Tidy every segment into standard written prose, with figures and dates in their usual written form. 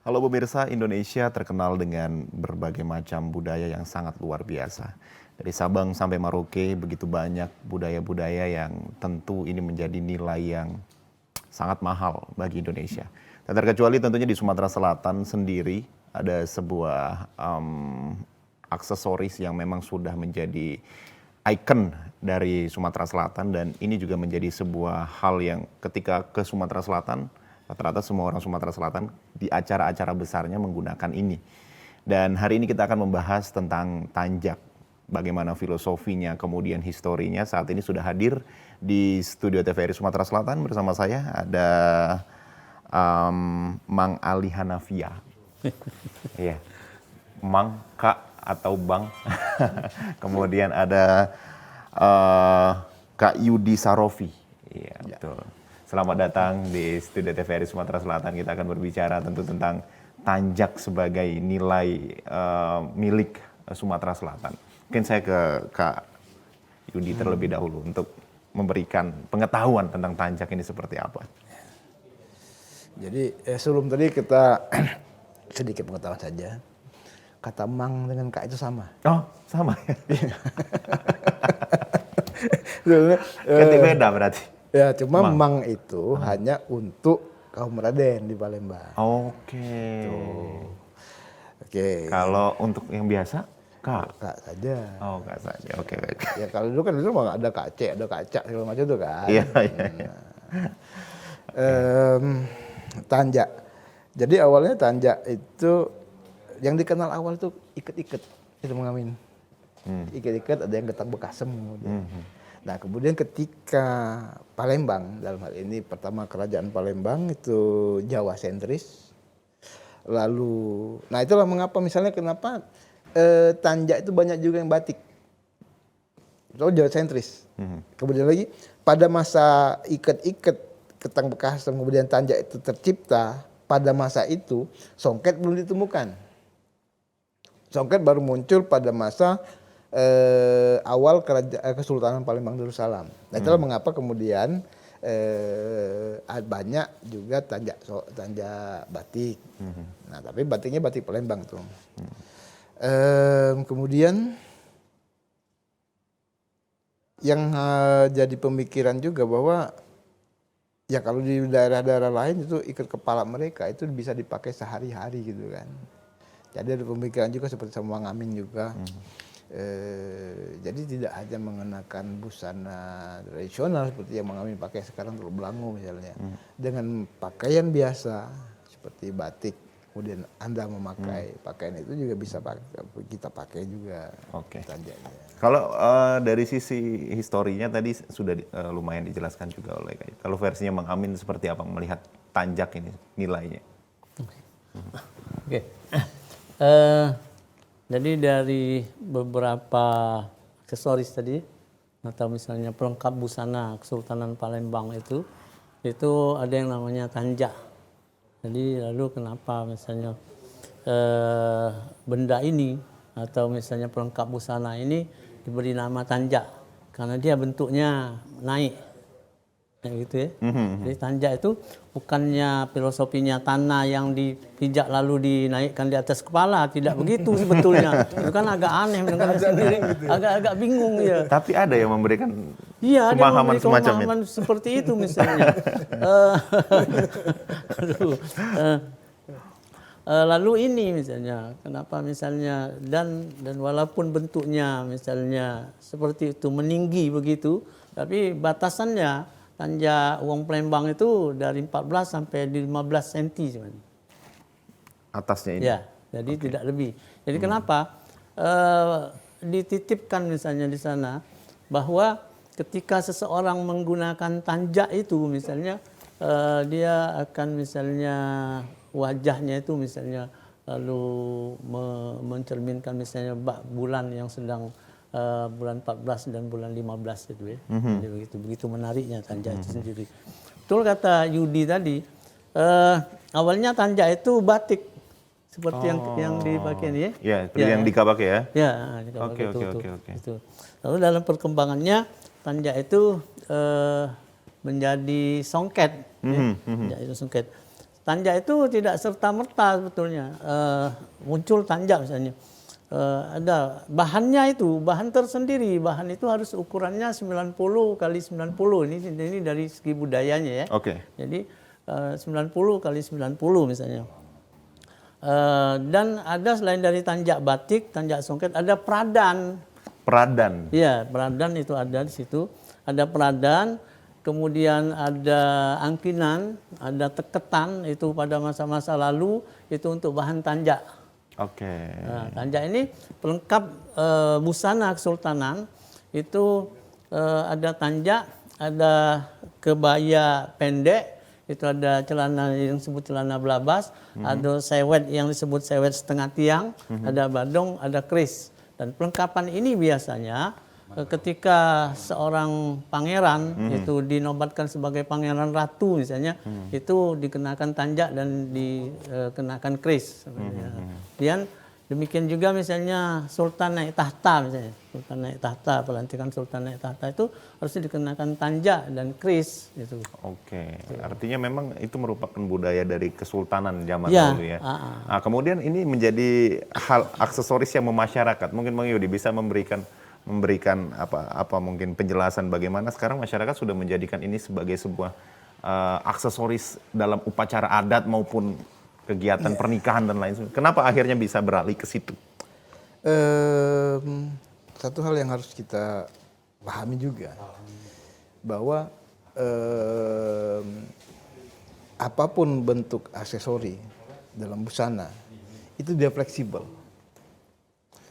Halo pemirsa, Indonesia terkenal dengan berbagai macam budaya yang sangat luar biasa. Dari Sabang sampai Merauke, begitu banyak budaya-budaya yang tentu ini menjadi nilai yang sangat mahal bagi Indonesia. Tak terkecuali tentunya di Sumatera Selatan sendiri ada sebuah aksesoris yang memang sudah menjadi ikon dari Sumatera Selatan, dan ini juga menjadi sebuah hal yang ketika ke Sumatera Selatan, rata-rata semua orang Sumatera Selatan di acara-acara besarnya menggunakan ini. Dan hari ini kita akan membahas tentang tanjak. Bagaimana filosofinya, kemudian historinya. Saat ini sudah hadir di studio TVRI Sumatera Selatan bersama saya ada Mang Ali Hanafia. Iya. Mang, Kak atau Bang. Kemudian ada Kak Yudi Sarofi. Iya, betul. Selamat datang di studio TVRI Sumatera Selatan. Kita akan berbicara tentu tentang tanjak sebagai nilai milik Sumatera Selatan. Mungkin saya ke Kak Yudi terlebih dahulu untuk memberikan pengetahuan tentang tanjak ini seperti apa. Jadi sebelum tadi kita sedikit pengetahuan saja. Kata Mang dengan Kak itu sama. Oh, sama ya? Ganti beda berarti? Ya, cuma Mang itu hanya untuk kaum Raden di Palembang. Oke. Oke. Kalau untuk yang biasa, Kak? Kak saja. Oh, Kak saja. Oke. Ya kalau dulu kan ada Kak C, ada Kak Cak, segala macam itu kan. Iya. Tanjak. Jadi awalnya tanjak itu yang dikenal awal itu iket-iket itu mengamin. Iket-iket, ada yang getak bekasem kemudian. Nah kemudian ketika Palembang, dalam hal ini pertama kerajaan Palembang itu Jawa sentris. Lalu, nah itulah mengapa misalnya kenapa tanjak itu banyak juga yang batik. Itu Jawa sentris. Kemudian lagi pada masa iket-iket, ketang bekasem, kemudian tanjak itu tercipta, pada masa itu songket belum ditemukan. Songket baru muncul pada masa awal Kesultanan Palembang Darussalam. Nah itulah mengapa kemudian banyak juga tanjak batik. Nah tapi batiknya batik Palembang tuh. Kemudian yang jadi pemikiran juga bahwa ya kalau di daerah-daerah lain itu ikat kepala mereka itu bisa dipakai sehari-hari gitu kan. Jadi ada pemikiran juga seperti sama Mang Amin juga. Jadi tidak hanya mengenakan busana tradisional seperti yang Mang Amin pakai sekarang untuk belangu misalnya. Dengan pakaian biasa seperti batik, kemudian Anda memakai pakaian itu juga bisa kita pakai juga. Oke. Tanjaknya. Kalau dari sisi historinya tadi sudah lumayan dijelaskan juga oleh Kak. Kalau versinya Mang Amin seperti apa melihat tanjak ini nilainya? Oke. Jadi dari beberapa aksesoris tadi atau misalnya pelengkap busana Kesultanan Palembang itu ada yang namanya tanjak. Jadi lalu kenapa misalnya benda ini atau misalnya pelengkap busana ini diberi nama tanjak karena dia bentuknya naik. Kayak gitu ya. Jadi tanjak itu bukannya filosofinya tanah yang dipijak lalu dinaikkan di atas kepala, tidak begitu sebetulnya. Itu kan agak aneh mendengar sendiri, agak bingung ya. Tapi ada yang memberikan pemahaman semacam itu. Seperti itu misalnya. Lalu ini misalnya, kenapa misalnya dan walaupun bentuknya misalnya seperti itu meninggi begitu, tapi batasannya tanjak wong Palembang itu dari 14 sampai 15 cm sebenarnya. Atasnya ini? Ya, jadi tidak lebih. Jadi kenapa dititipkan misalnya di sana bahwa ketika seseorang menggunakan tanjak itu misalnya dia akan misalnya wajahnya itu misalnya lalu mencerminkan misalnya bulan yang sedang bulan 14 dan bulan 15 itu ya. Jadi begitu menariknya tanja itu sendiri. Betul kata Yudi tadi, awalnya tanja itu batik seperti yang dipakai ini ya. Ya, seperti yang Dika pakai ya. Ya, Oke. itu. Lalu dalam perkembangannya tanja itu menjadi songket. Ya, itu songket. Tanja itu tidak serta-merta sebetulnya muncul tanja misalnya. Ada bahannya itu, bahan tersendiri. Bahan itu harus ukurannya 90 kali 90. Ini dari segi budayanya ya. Oke. Jadi 90 kali 90 misalnya. Dan ada selain dari tanjak batik, tanjak songket, ada peradan. Peradan. Iya, peradan itu ada di situ. Ada peradan, kemudian ada angkinan, ada teketan, itu pada masa-masa lalu, itu untuk bahan tanjak. Oke. Nah, tanjak ini pelengkap busana kesultanan, itu ada tanjak, ada kebaya pendek, itu ada celana yang disebut celana belabas, ada sewet yang disebut sewet setengah tiang, ada badong, ada keris. Dan pelengkapan ini biasanya ketika seorang pangeran itu dinobatkan sebagai pangeran ratu misalnya, itu dikenakan tanjak dan dikenakan keris. Kemudian demikian juga misalnya sultan naik tahta misalnya, sultan naik tahta, pelantikan sultan naik tahta itu harusnya dikenakan tanjak dan keris itu. Oke, artinya memang itu merupakan budaya dari kesultanan zaman Ya, dulu ya. Nah, kemudian ini menjadi hal aksesoris yang memasyarakat. Mungkin Bang Yudi bisa memberikan apa mungkin penjelasan bagaimana sekarang masyarakat sudah menjadikan ini sebagai sebuah aksesoris dalam upacara adat maupun kegiatan pernikahan dan lain sebagainya. Kenapa akhirnya bisa beralih ke situ? Satu hal yang harus kita pahami juga bahwa apapun bentuk aksesori dalam busana itu dia fleksibel.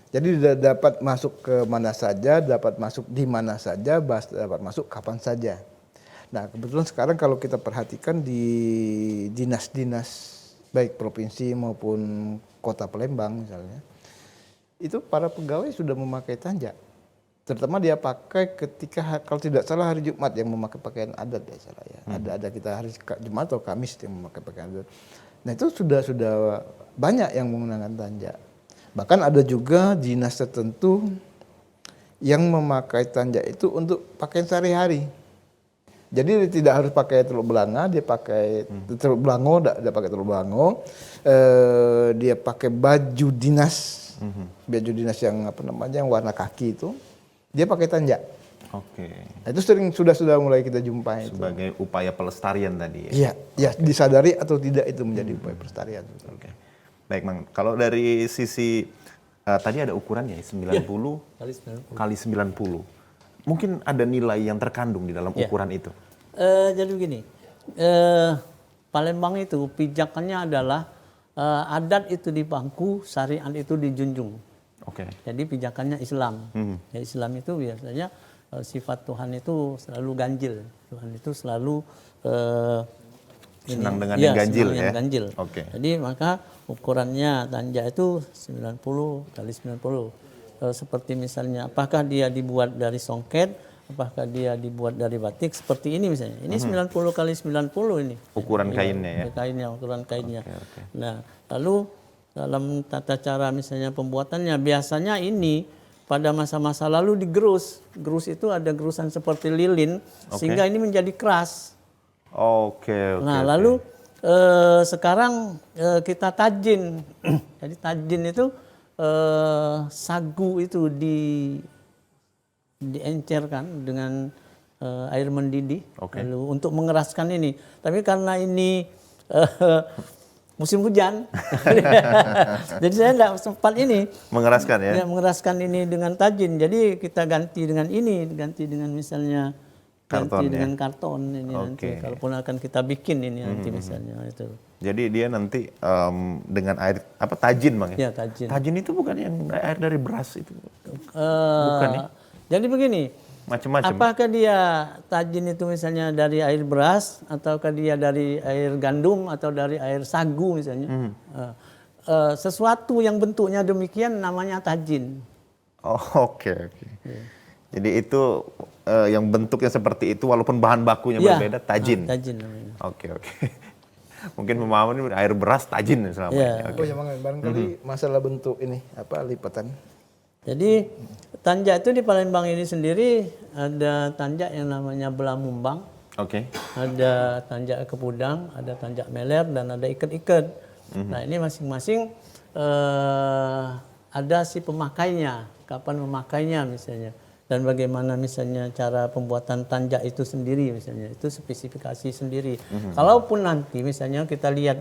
Jadi dapat masuk ke mana saja, dapat masuk di mana saja, dapat masuk kapan saja. Nah, kebetulan sekarang kalau kita perhatikan di dinas-dinas baik provinsi maupun kota Palembang misalnya, itu para pegawai sudah memakai tanjak. Terutama dia pakai ketika kalau tidak salah hari Jumat yang memakai pakaian adat ya salah ya. Ada kita hari Jumat atau Kamis yang memakai pakaian adat. Nah, itu sudah banyak yang menggunakan tanjak. Bahkan ada juga dinas tertentu yang memakai tanjak itu untuk pakaian sehari-hari. Jadi tidak harus pakai teluk belanga, dia pakai teluk belango, dia pakai teluk belango, dia pakai baju dinas, baju dinas yang yang warna kaki itu, dia pakai tanjak. Oke. Nah, itu sudah mulai kita jumpai. Sebagai upaya pelestarian tadi ya. Iya, ya disadari atau tidak itu menjadi upaya pelestarian. Oke. Baik, Mang. Kalau dari sisi tadi ada ukurannya 90 kali 90. Mungkin ada nilai yang terkandung di dalam ukuran itu. Jadi begini, Palembang itu pijakannya adalah adat itu di bangku, syariat itu dijunjung. Oke. Jadi pijakannya Islam. Ya, Islam itu biasanya sifat Tuhan itu selalu ganjil. Tuhan itu selalu senang dengan yang ganjil ya. Ganjil. Oke. Jadi maka ukurannya tanjak itu 90 kali 90. Seperti misalnya apakah dia dibuat dari songket, apakah dia dibuat dari batik seperti ini misalnya. Ini 90 kali 90 ini. Ukuran kainnya ya. Ukuran kainnya. Oke. Nah, lalu dalam tata cara misalnya pembuatannya biasanya ini pada masa-masa lalu digerus. Gerus itu ada gerusan seperti lilin sehingga ini menjadi keras. Oke. Nah, lalu sekarang kita tajin. Jadi tajin itu sagu itu diencerkan dengan air mendidih, lalu untuk mengeraskan ini. Tapi karena ini musim hujan, jadi saya tidak sempat ini mengeraskan ya. Mengeraskan ini dengan tajin. Jadi kita ganti dengan ini, ganti dengan misalnya karton, dengan karton ini nanti. Kalaupun akan kita bikin ini nanti misalnya itu. Jadi dia nanti dengan air tajin, Bang ya? Ya, tajin. Tajin itu bukan yang air dari beras itu. Bukan ya? Jadi begini. Macam-macam. Apakah dia tajin itu misalnya dari air beras ataukah dia dari air gandum atau dari air sagu misalnya? sesuatu yang bentuknya demikian namanya tajin. Oh, oke. Jadi itu yang bentuknya seperti itu walaupun bahan bakunya Iya, berbeda, tajin. Tajin namanya. Oke. Mungkin pemahaman air beras tajin selama Iya. ini. Oke. Oh ya barangkali masalah bentuk ini lipatan. Jadi tanjak itu di Palembang ini sendiri ada tanjak yang namanya belamumbang, Oke. ada tanjak kepudang, ada tanjak meler dan ada iket-iket. Nah ini masing-masing ada si pemakainya, kapan memakainya misalnya, dan bagaimana misalnya cara pembuatan tanjak itu sendiri misalnya, itu spesifikasi sendiri. Kalaupun nanti misalnya kita lihat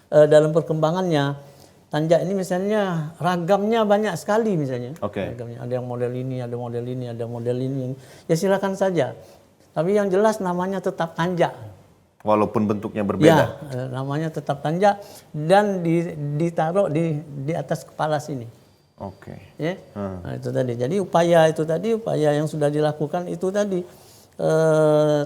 dalam perkembangannya, tanjak ini misalnya ragamnya banyak sekali misalnya. Oke. Ragamnya ada yang model ini, ada model ini, ada model ini. Ya silakan saja. Tapi yang jelas namanya tetap tanjak. Walaupun bentuknya berbeda. Ya, namanya tetap tanjak dan ditaruh di atas kepala sini. Oke. Ya. Nah, itu tadi. Jadi upaya yang sudah dilakukan itu tadi.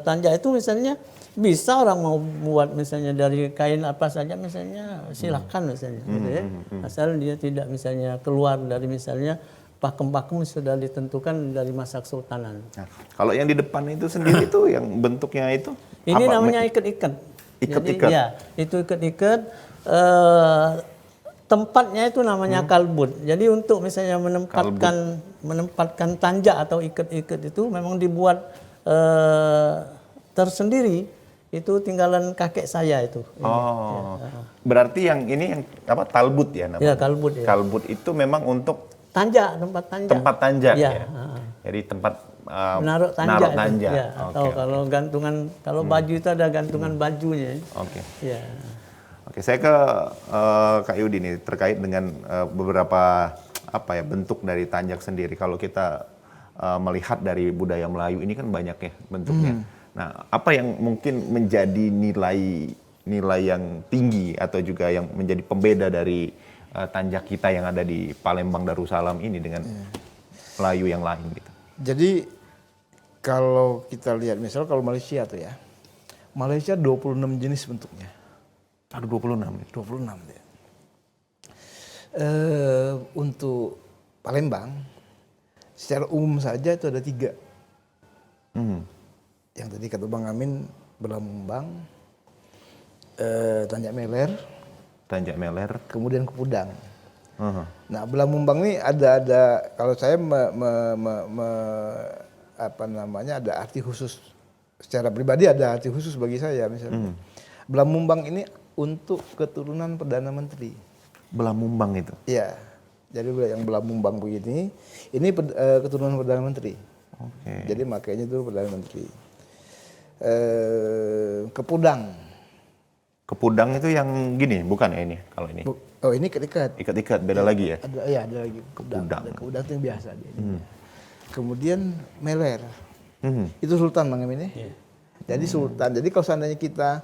Tanjak itu misalnya bisa orang mau buat misalnya dari kain apa saja misalnya silakan misalnya gitu ya. Asal dia tidak misalnya keluar dari misalnya pakem-pakem sudah ditentukan dari masa kesultanan. Nah, kalau yang di depan itu sendiri tuh yang bentuknya itu Ini apa? namanya iket-iket. Iket-iket. Jadi, ya, itu iket-iket. Tempatnya itu namanya kalbut. Jadi untuk misalnya menempatkan tanjak atau iket-iket itu memang dibuat tersendiri. Itu tinggalan kakek saya itu. Oh. Berarti yang ini yang apa talbut ya namanya? Ya, kalbut ya. Kalbut itu memang untuk Tempat tanjak. tempat tanjak Ya, ya. Jadi tempat Naruh tanjak. naruh itu. tanjak. Ya, atau kalau gantungan, kalau baju itu ada gantungan bajunya. Oke. Ya. Oke, saya ke Kak Yudi nih terkait dengan beberapa bentuk dari tanjak sendiri. Kalau kita melihat dari budaya Melayu ini kan banyak ya bentuknya. Nah, apa yang mungkin menjadi nilai yang tinggi atau juga yang menjadi pembeda dari tanjak kita yang ada di Palembang Darussalam ini dengan Melayu yang lain gitu? Jadi kalau kita lihat misal kalau Malaysia tuh ya. Malaysia 26 jenis bentuknya. Ada 26. 26 ya. Untuk Palembang secara umum saja itu ada 3. Yang tadi kata Bang Amin, belamumbang, tanjak meler, kemudian kepudang. Nah, belamumbang ini ada kalau saya ada arti khusus secara pribadi, ada arti khusus bagi saya misalnya. Belamumbang ini untuk keturunan Perdana Menteri. Belamumbang itu? Iya. Jadi yang belamumbang begini, ini keturunan Perdana Menteri. Oke. Jadi makanya itu Perdana Menteri. Kepudang. Kepudang itu yang gini, bukan ya ini kalau ini? Oh, ini ikat-ikat. Ikat-ikat beda lagi ya? Ada lagi kepudang. Kepudang. Ada kepudang itu yang biasa dia. Kemudian meler. Itu sultan Bang Amin ya. Jadi sultan. Jadi kalau seandainya kita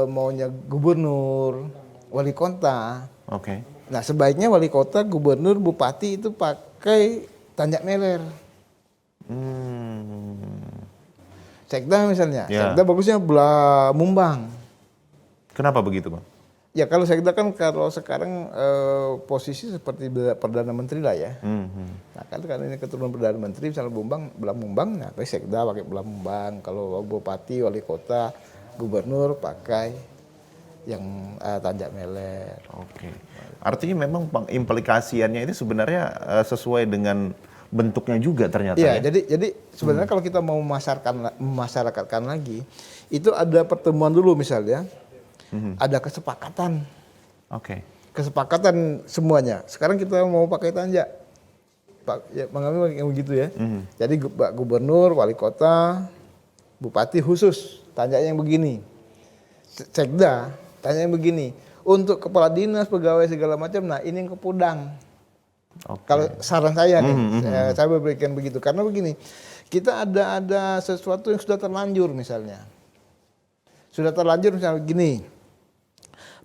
maunya gubernur, wali kota. Oke. Nah, sebaiknya wali kota, gubernur, bupati itu pakai tanjak meler. Sekda misalnya, sekda bagusnya belamumbang. Kenapa begitu, Bang? Ya kalau sekda kan kalau sekarang posisi seperti Perdana Menteri lah ya. Nah kan ini keturunan Perdana Menteri misalnya belamumbang, nah pakai sekda pakai belamumbang. Kalau bupati, wali kota, gubernur pakai yang tanjak meler. Oke. Artinya memang implikasiannya itu sebenarnya sesuai dengan bentuknya juga ternyata ya. Jadi sebenarnya kalau kita mau memasyarakatkan lagi, itu ada pertemuan dulu misalnya. Ada kesepakatan. Oke. Kesepakatan semuanya. Sekarang kita mau pakai tanjak. Ya, mengambil yang begitu ya. Jadi gubernur, wali kota, bupati khusus tanjaknya yang begini. Sekda tanya yang begini. Untuk kepala dinas, pegawai segala macam, nah ini yang kepudang. Okay. Kalau saran saya nih, saya berikan begitu. Karena begini, kita ada sesuatu yang sudah terlanjur misalnya. Sudah terlanjur misalnya gini,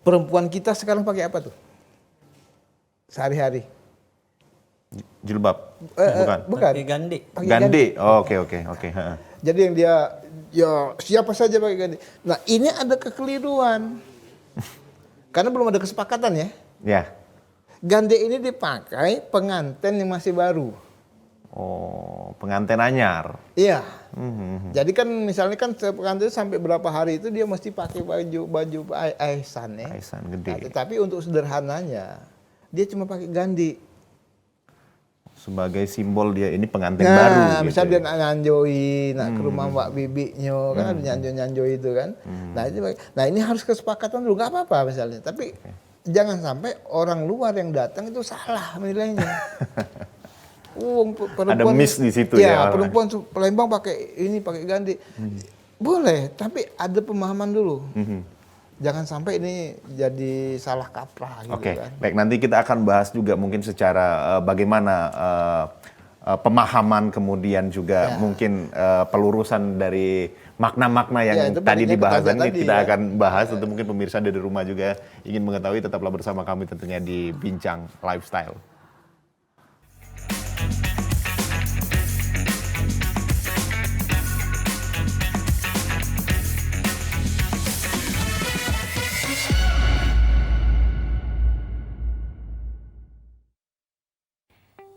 perempuan kita sekarang pakai apa tuh? Sehari-hari. Jilbab? Bukan. Pakai gandhi. Gandhi. Oh, oke. Jadi yang dia, ya siapa saja pakai gandhi. Nah ini ada kekeliruan. Karena belum ada kesepakatan ya. Ya. Gandhi ini dipakai pengantin yang masih baru. Oh, pengantin anyar. Iya. Jadi kan misalnya kan pengantin sampai berapa hari itu dia mesti pakai baju aisan ya. Aisan Nah, gede. tetapi untuk sederhananya dia cuma pakai gandhi. Sebagai simbol dia ini pengantin baru. Nah, Gitu. misal dia nak nyanjoi, nak ke rumah mbak bibinya, kan ada nyanjoi itu kan. Nah ini harus kesepakatan dulu, nggak apa-apa misalnya. Tapi jangan sampai orang luar yang datang itu salah menilainya. Ada miss di situ ya. Perempuan Palembang pakai gandhi. Boleh, tapi ada pemahaman dulu. Jangan sampai ini jadi salah kaprah gitu Oke, kan. baik, nanti kita akan bahas juga mungkin secara bagaimana pemahaman kemudian juga mungkin pelurusan dari makna-makna yang itu tadi baliknya ke dibahas tanda ini tadi kita ya. akan bahas. Tentu mungkin pemirsa dari rumah juga ingin mengetahui, tetaplah bersama kami tentunya di Bincang Lifestyle.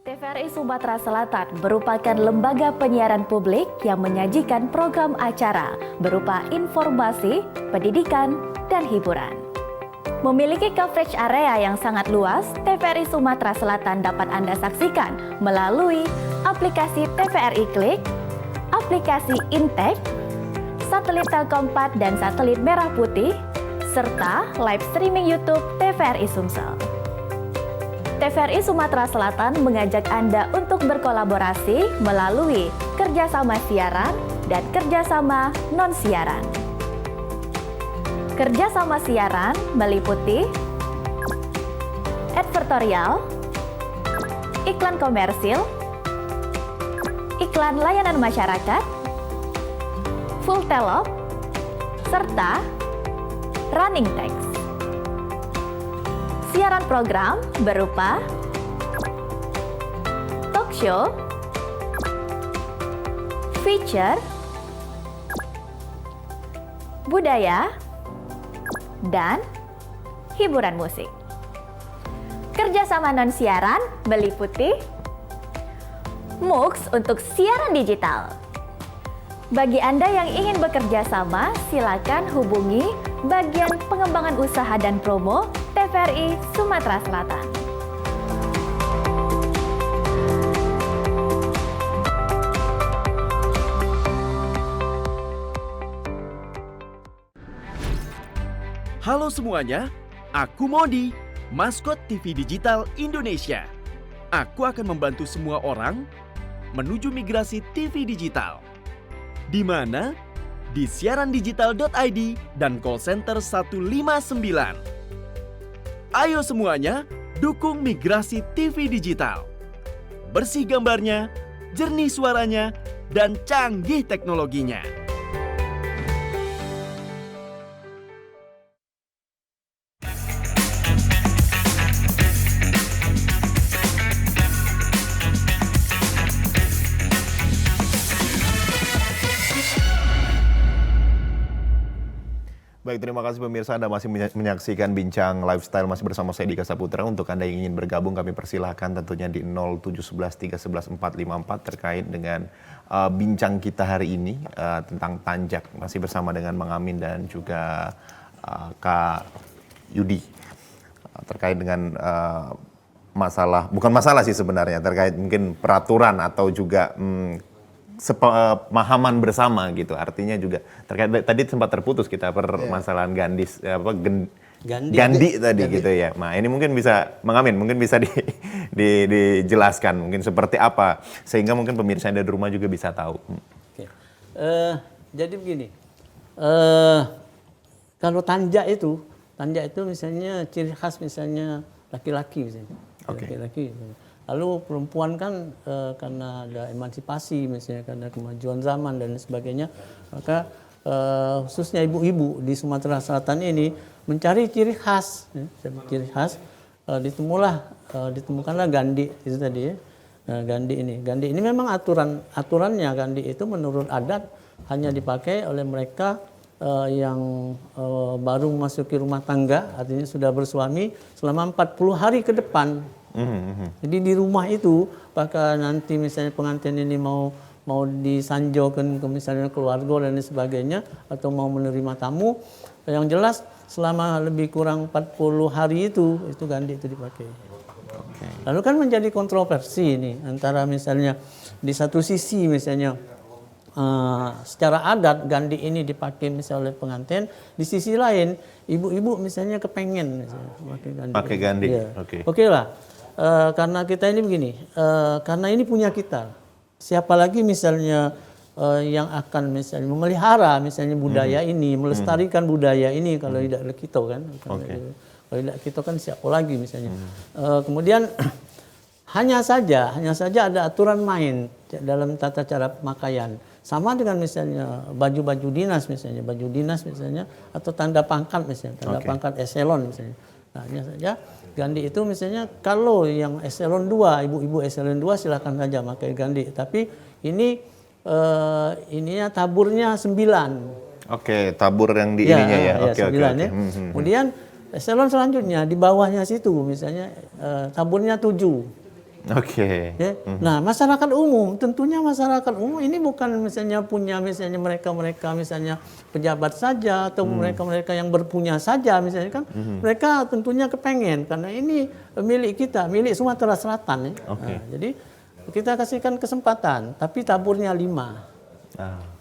TVRI Sumatera Selatan merupakan lembaga penyiaran publik yang menyajikan program acara berupa informasi, pendidikan, dan hiburan. Memiliki coverage area yang sangat luas, TVRI Sumatera Selatan dapat Anda saksikan melalui aplikasi TVRI Klik, aplikasi Intek, satelit Telkom 4 dan satelit Merah Putih, serta live streaming YouTube TVRI Sumsel. TVRI Sumatera Selatan mengajak Anda untuk berkolaborasi melalui kerjasama siaran dan kerjasama non-siaran. Kerjasama siaran meliputi advertorial, iklan komersil, iklan layanan masyarakat, full telop, serta running text. Siaran program berupa talk show, feature, budaya, dan hiburan musik. Kerjasama non-siaran meliputi MUX untuk siaran digital. Bagi Anda yang ingin bekerja sama, silakan hubungi bagian pengembangan usaha dan promo TVRI Sumatera Selatan. Halo semuanya, aku Modi, maskot TV Digital Indonesia. Aku akan membantu semua orang menuju migrasi TV digital. Di mana? Di siarandigital.id dan call center 159. Ayo semuanya, dukung migrasi TV digital. Bersih gambarnya, jernih suaranya, dan canggih teknologinya. Baik, terima kasih pemirsa, Anda masih menyaksikan Bincang Lifestyle, masih bersama saya Dika Saputra. Untuk Anda yang ingin bergabung, kami persilahkan tentunya di 0711 311 454 terkait dengan bincang kita hari ini tentang tanjak. Masih bersama dengan Mang Amin dan juga Kak Yudi. Terkait dengan masalah, bukan masalah sih sebenarnya, terkait mungkin peraturan atau juga sepemahaman bersama gitu. Artinya juga terkait tadi sempat terputus kita permasalahan Gandhi tadi gitu ya. Nah, ini mungkin bisa Mang Amin mungkin bisa dijelaskan mungkin seperti apa sehingga mungkin pemirsa di rumah juga bisa tahu. Oke. Jadi begini. Kalau tanjak itu misalnya ciri khas misalnya laki-laki misalnya. Laki-laki. Lalu perempuan kan karena ada emansipasi misalnya, karena kemajuan zaman dan sebagainya, maka khususnya ibu-ibu di Sumatera Selatan ini mencari ciri khas, ditemukanlah Gandhi itu tadi ya. Nah, Gandhi ini memang aturannya Gandhi itu menurut adat hanya dipakai oleh mereka yang baru memasuki rumah tangga, artinya sudah bersuami selama 40 hari ke depan. Jadi di rumah itu, apakah nanti misalnya pengantin ini mau disanjaukan ke misalnya keluarga dan sebagainya, atau mau menerima tamu, yang jelas selama lebih kurang 40 hari itu gandhi itu dipakai. Lalu kan menjadi kontroversi ini antara misalnya di satu sisi misalnya secara adat gandhi ini dipakai misalnya oleh pengantin, di sisi lain ibu-ibu misalnya kepengen misalnya pakai gandhi. Ya. Oke. Oke lah, karena kita ini begini, karena ini punya kita. Siapa lagi misalnya yang akan misalnya memelihara misalnya budaya ini, melestarikan budaya ini kalau tidak kita kan. Kalau tidak kita kan siapa lagi misalnya. Kemudian hanya saja ada aturan main dalam tata cara pemakaian. Sama dengan misalnya baju-baju dinas misalnya, atau tanda pangkat misalnya, tanda pangkat eselon misalnya. Nah, hanya saja gandhi itu misalnya kalau yang eselon 2, ibu-ibu eselon 2 silakan saja pakai gandhi. Tapi ini ininya taburnya 9. Oke, tabur yang di ininya ya. Oke. Ya. Kemudian eselon selanjutnya di bawahnya situ misalnya taburnya 7. Oke. Ya. Nah, masyarakat umum, tentunya masyarakat umum ini bukan misalnya punya misalnya mereka misalnya pejabat saja atau mereka yang berpunya saja misalnya kan. Mereka tentunya kepengen karena ini milik kita, milik Sumatera Selatan ya. Nah, jadi kita kasihkan kesempatan, tapi taburnya 5.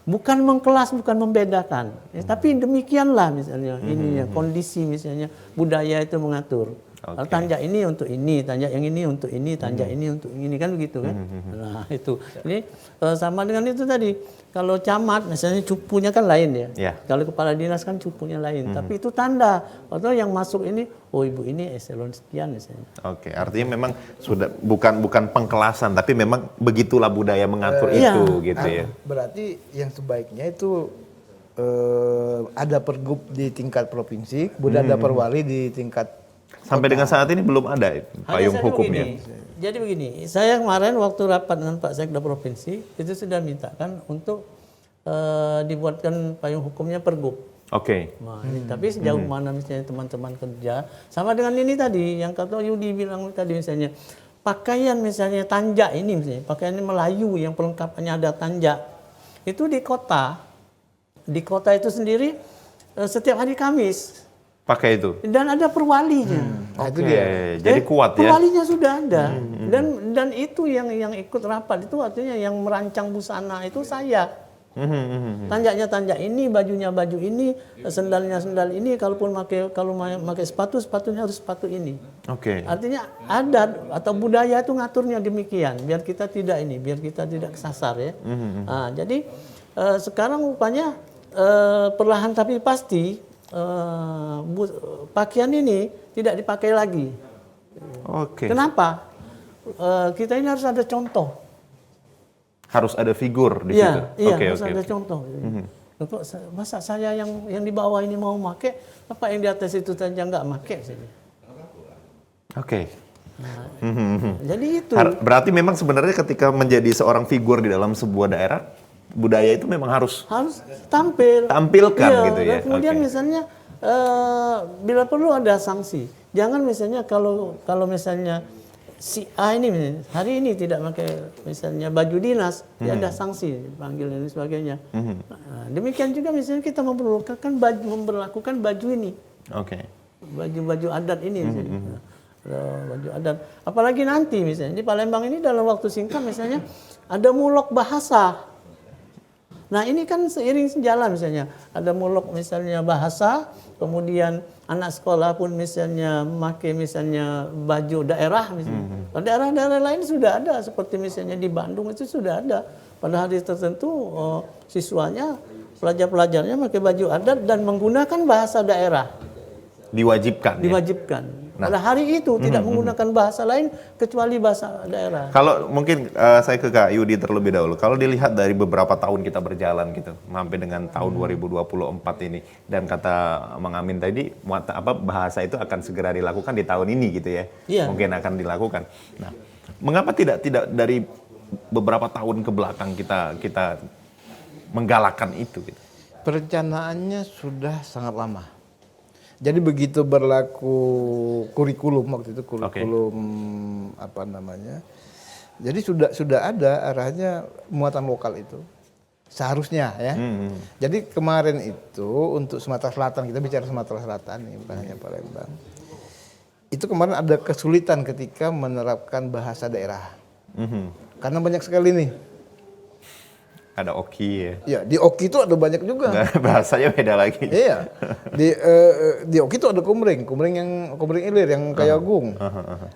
Bukan mengkelas, bukan membedakan. Ya, tapi demikianlah misalnya ini ya kondisi misalnya budaya itu mengatur. Tanjak ini untuk ini, tanjak yang ini untuk ini, tanjak ini untuk ini kan begitu kan. Nah itu. Ini sama dengan itu tadi. Kalau camat misalnya cupunya kan lain ya. Kalau kepala dinas kan cupunya lain. Tapi itu tanda. Atau yang masuk ini, oh ibu ini eselon sekian misalnya. Oke, artinya memang sudah bukan pengkelasan, tapi memang begitulah budaya mengatur itu gitu ya. Berarti yang sebaiknya itu ada pergub di tingkat provinsi, kemudian ada perwali di tingkat. Sampai dengan saat ini belum ada payung hukumnya. Jadi begini, saya kemarin waktu rapat dengan Pak Sekda Provinsi itu sudah mintakan untuk dibuatkan payung hukumnya pergub. Oke. Nah, tapi sejauh mana misalnya teman-teman kerja, sama dengan ini tadi yang kata Yudi bilang tadi misalnya pakaian misalnya tanjak ini misalnya pakaian Melayu yang pelengkapannya ada tanjak itu di kota itu sendiri setiap hari Kamis. Pakai itu. Dan ada perwalinya. Oke. Jadi kuat ya. Perwalinya sudah ada. Dan itu yang ikut rapat itu artinya yang merancang busana itu saya. Tanjaknya tanjak ini, bajunya baju ini, sendalnya sendal ini, kalau pakai sepatunya harus sepatu ini. Oke. Artinya adat atau budaya itu ngaturnya demikian, biar kita tidak kesasar ya. Nah, jadi sekarang rupanya perlahan tapi pasti pakaian ini tidak dipakai lagi. Oke. Kenapa? Kita ini harus ada contoh. Harus ada figur di situ. Iya, harus ada contoh. Masa saya yang di bawah ini mau pakai, apa yang di atas itu saja nggak pakai? Oke. Jadi itu. Berarti memang sebenarnya ketika menjadi seorang figur di dalam sebuah daerah, budaya itu memang harus tampilkan gitu ya. Kemudian misalnya bila perlu ada sanksi. Jangan misalnya kalau misalnya si A ini misalnya, hari ini tidak pakai misalnya baju dinas, ya ada sanksi, panggil dan sebagainya. Nah, demikian juga misalnya kita memperlakukan baju ini. Oke. Baju adat ini misalnya. Baju adat. Apalagi nanti misalnya di Palembang ini dalam waktu singkat misalnya ada mulok bahasa. Nah ini kan seiring sejalan misalnya ada mulok misalnya bahasa, kemudian anak sekolah pun misalnya memakai misalnya baju daerah misalnya. Daerah-daerah lain sudah ada seperti misalnya di Bandung itu sudah ada pada hari tertentu siswanya pelajar-pelajarnya pakai baju adat dan menggunakan bahasa daerah. Diwajibkan. Nah, pada hari itu tidak menggunakan bahasa lain kecuali bahasa daerah. Kalau mungkin saya ke Kak Yudi terlebih dahulu. Kalau dilihat dari beberapa tahun kita berjalan gitu, sampai dengan tahun 2024 ini, dan kata Mang Amin tadi, bahasa itu akan segera dilakukan di tahun ini gitu ya. Iya. Mungkin akan dilakukan. Nah, mengapa tidak dari beberapa tahun ke belakang kita menggalakkan itu gitu? Perencanaannya sudah sangat lama. Jadi begitu berlaku kurikulum waktu itu kurikulum apa namanya. Jadi sudah ada arahnya muatan lokal itu. Seharusnya ya. Jadi kemarin itu untuk Sumatera Selatan, kita bicara Sumatera Selatan nih, bukan hanya Palembang. Itu kemarin ada kesulitan ketika menerapkan bahasa daerah. Karena banyak sekali nih. Ada oki ya. Ya, di oki itu ada banyak juga. Bahasanya beda lagi. Iya. Di oki itu ada kumring ilir yang kayak gung.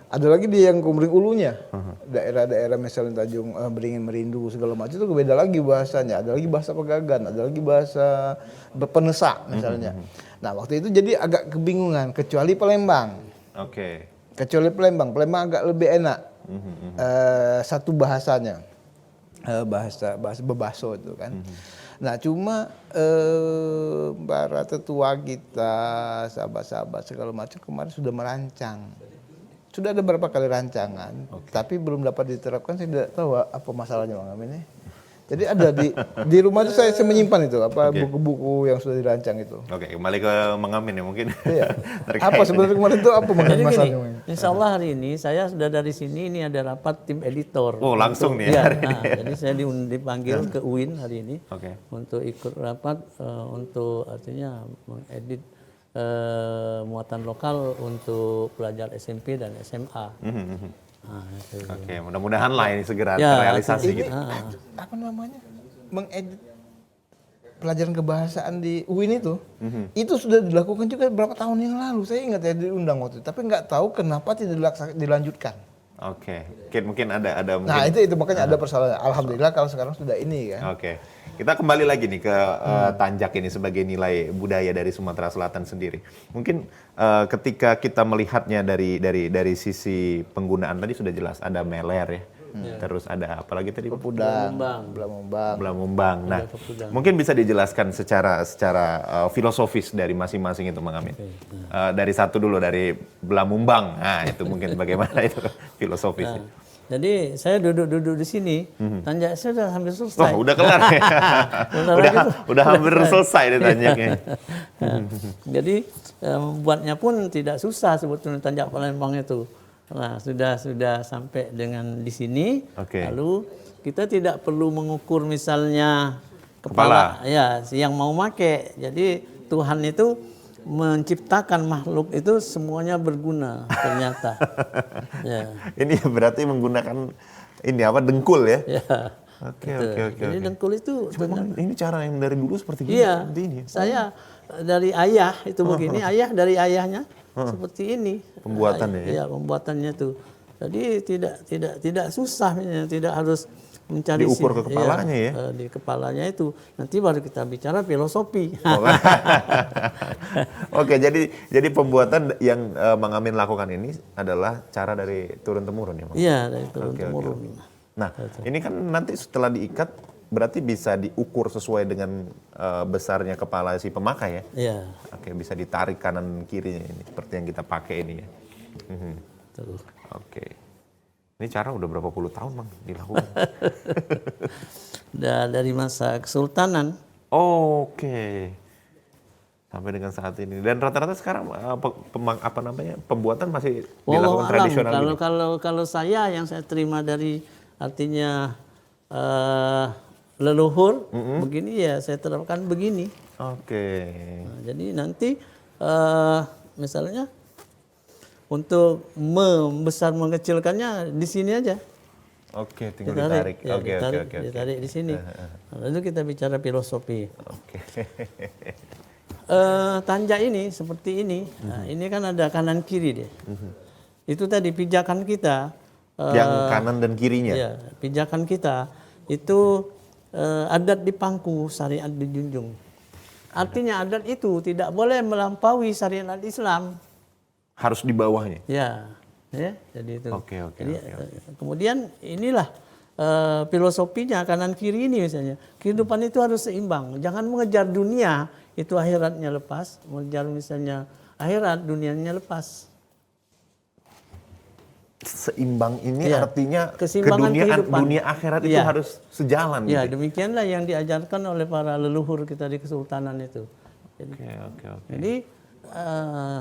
Ada lagi yang kumring ulunya. Daerah-daerah misalnya Tanjung Beringin Merindu segala macam itu beda lagi bahasanya. Ada lagi bahasa Pegagan, ada lagi bahasa Penesak misalnya. Nah, waktu itu jadi agak kebingungan kecuali Palembang. Oke. Kecuali Palembang agak lebih enak. Satu bahasanya. Bahasa bebaso itu kan. Nah cuma para tetua kita, sahabat-sahabat segala macam kemarin sudah merancang. Sudah ada beberapa kali rancangan, tapi belum dapat diterapkan. Saya tidak tahu apa masalahnya Bang Amin. Jadi ada di rumah itu saya menyimpan itu buku-buku yang sudah dirancang itu. Oke, kembali ke Mang Amin ya mungkin. Iya. Apa sebenarnya kemarin itu apa Jadi masalahnya? gini, insya Allah hari ini saya sudah dari sini, ini ada rapat tim editor. Oh langsung nih Ya, hari ini. jadi saya dipanggil ke UIN hari ini Oke. untuk ikut rapat untuk artinya mengedit muatan lokal untuk pelajar SMP dan SMA. Nah, itu. Oke, mudah-mudahan lah ini segera Ya, terrealisasi Ini gitu. apa namanya? Mengedit pelajaran kebahasaan di UIN itu sudah dilakukan juga beberapa tahun yang lalu. Saya ingat ya diundang waktu itu, tapi nggak tahu kenapa tidak dilanjutkan. Oke, mungkin ada mungkin. Nah itu makanya ada persoalan. Alhamdulillah kalau sekarang sudah ini kan. Oke. Kita kembali lagi nih ke Tanjak ini sebagai nilai budaya dari Sumatera Selatan sendiri. Mungkin ketika kita melihatnya dari sisi penggunaan tadi sudah jelas ada meler ya. Terus ada apa lagi tadi? Pepudang, Belamumbang. Nah, mungkin bisa dijelaskan secara filosofis dari masing-masing itu Mang Amin. Dari satu dulu dari Belamumbang. Nah, itu mungkin bagaimana itu filosofisnya. Jadi saya duduk di sini, Tanjak saya sudah hampir selesai. Oh, udah kelar ya. udah hampir selesai deh Tanjaknya. Jadi membuatnya pun tidak susah sebetulnya Tanjak Palembang itu. Nah, sudah sampai dengan di sini. Oke. Lalu kita tidak perlu mengukur misalnya kepala ya yang mau make. Jadi Tuhan itu menciptakan makhluk itu semuanya berguna ternyata. Ya. Ini berarti menggunakan ini apa dengkul ya? Ya. Oke. Jadi dengkul itu Memang ini cara yang dari dulu seperti ini. iya. Seperti ini. Saya dari ayah itu begini, ayah dari ayahnya seperti ini. Pembuatannya ya? Iya, pembuatannya tuh. Jadi tidak susah, tidak harus mencari diukur ke kepalanya ya? Di kepalanya itu. Nanti baru kita bicara filosofi. Oke, jadi pembuatan yang Mang Amin lakukan ini adalah cara dari turun temurun ya, Mang? Iya, dari turun Oke. temurun. Nah, ini kan nanti setelah diikat berarti bisa diukur sesuai dengan besarnya kepala si pemakai ya? Iya. Oke, bisa ditarik kanan kirinya ini seperti yang kita pakai ini ya. Betul. Oke. Ini cara udah berapa puluh tahun Mang dilakukan? Dari masa Kesultanan. Oke. Sampai dengan saat ini. Dan rata-rata sekarang pembuatan masih dilakukan tradisional. Kalau saya yang saya terima dari artinya leluhur begini ya saya terapkan begini. Oke. Nah, jadi nanti misalnya untuk membesar mengecilkannya di sini aja. Oke, tinggal ditarik. Ya, Oke. ditarik di sini. Lalu kita bicara filosofi. Oke. Tanjak ini seperti ini. Nah, ini kan ada kanan kiri dia. Itu tadi pijakan kita. Yang kanan dan kirinya. Ya, pijakan kita itu adat dipangku, syariat dijunjung. Artinya adat itu tidak boleh melampaui syariat Islam. Harus di bawahnya. Ya, jadi itu. Oke. Jadi, kemudian inilah filosofinya kanan kiri ini misalnya. Kehidupan itu harus seimbang. Jangan mengejar dunia, itu akhiratnya lepas. Mengejar misalnya akhirat, dunianya lepas. seimbang ini Iya. artinya Keseimbangan kehidupan. dunia akhirat itu Iya. harus sejalan. Ya, gitu. demikianlah yang diajarkan oleh para leluhur kita di Kesultanan itu. Oke. Jadi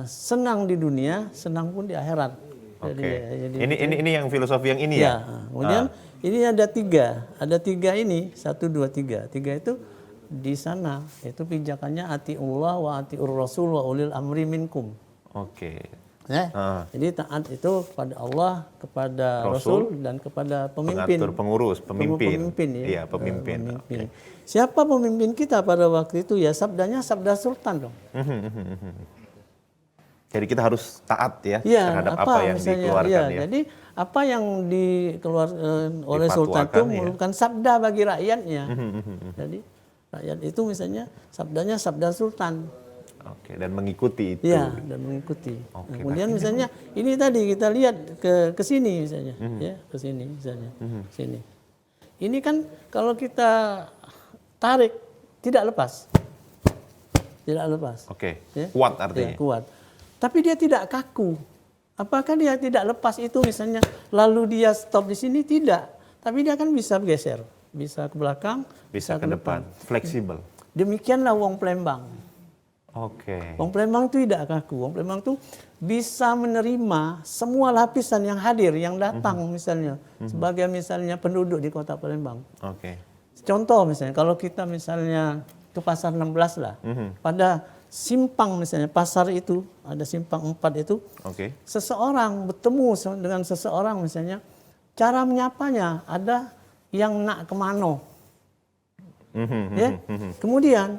senang di dunia, senang pun di akhirat. Jadi, Oke. Ini yang filosofi yang ini ya. Kemudian ini ada tiga ini 1, 2, 3. 3 itu di sana itu pijakannya atiullah wa atiur rasul wa ulil amri minkum. Oke. Ya. Jadi taat itu kepada Allah, kepada Rasul dan kepada pemimpin. Pengatur, pengurus, pemimpin. Ya. Iya, pemimpin. Pemimpin. Siapa pemimpin kita pada waktu itu? Ya sabdanya sabda Sultan dong. Jadi kita harus taat ya, Ya, terhadap apa yang dikeluarkan ya. Jadi apa yang dikeluarkan oleh Sultan itu merupakan sabda bagi rakyatnya. Jadi rakyat itu misalnya sabdanya sabda Sultan. Oke, dan mengikuti itu. Ya, dan mengikuti. Oke, Kemudian misalnya ini tadi kita lihat ke sini misalnya, ya, ke sini misalnya, sini. Ini kan kalau kita tarik tidak lepas. Tidak lepas. Oke. Ya? Kuat artinya. Ya, kuat. Tapi dia tidak kaku. Apakah dia tidak lepas itu misalnya lalu dia stop di sini? Tidak. Tapi dia kan bisa geser, bisa ke belakang, Bisa ke depan. Fleksibel. Demikianlah wong Plembang. Oke. Wong Plembang itu tidak kaku. Wong Plembang itu bisa menerima semua lapisan yang hadir, yang datang misalnya. Sebagai misalnya penduduk di kota Palembang. Oke. Contoh misalnya, kalau kita misalnya ke pasar 16 lah. Pada simpang misalnya, pasar itu, ada simpang 4 itu. Oke. Seseorang bertemu dengan seseorang misalnya, cara menyapanya ada yang nak kemana. Ya? Kemudian,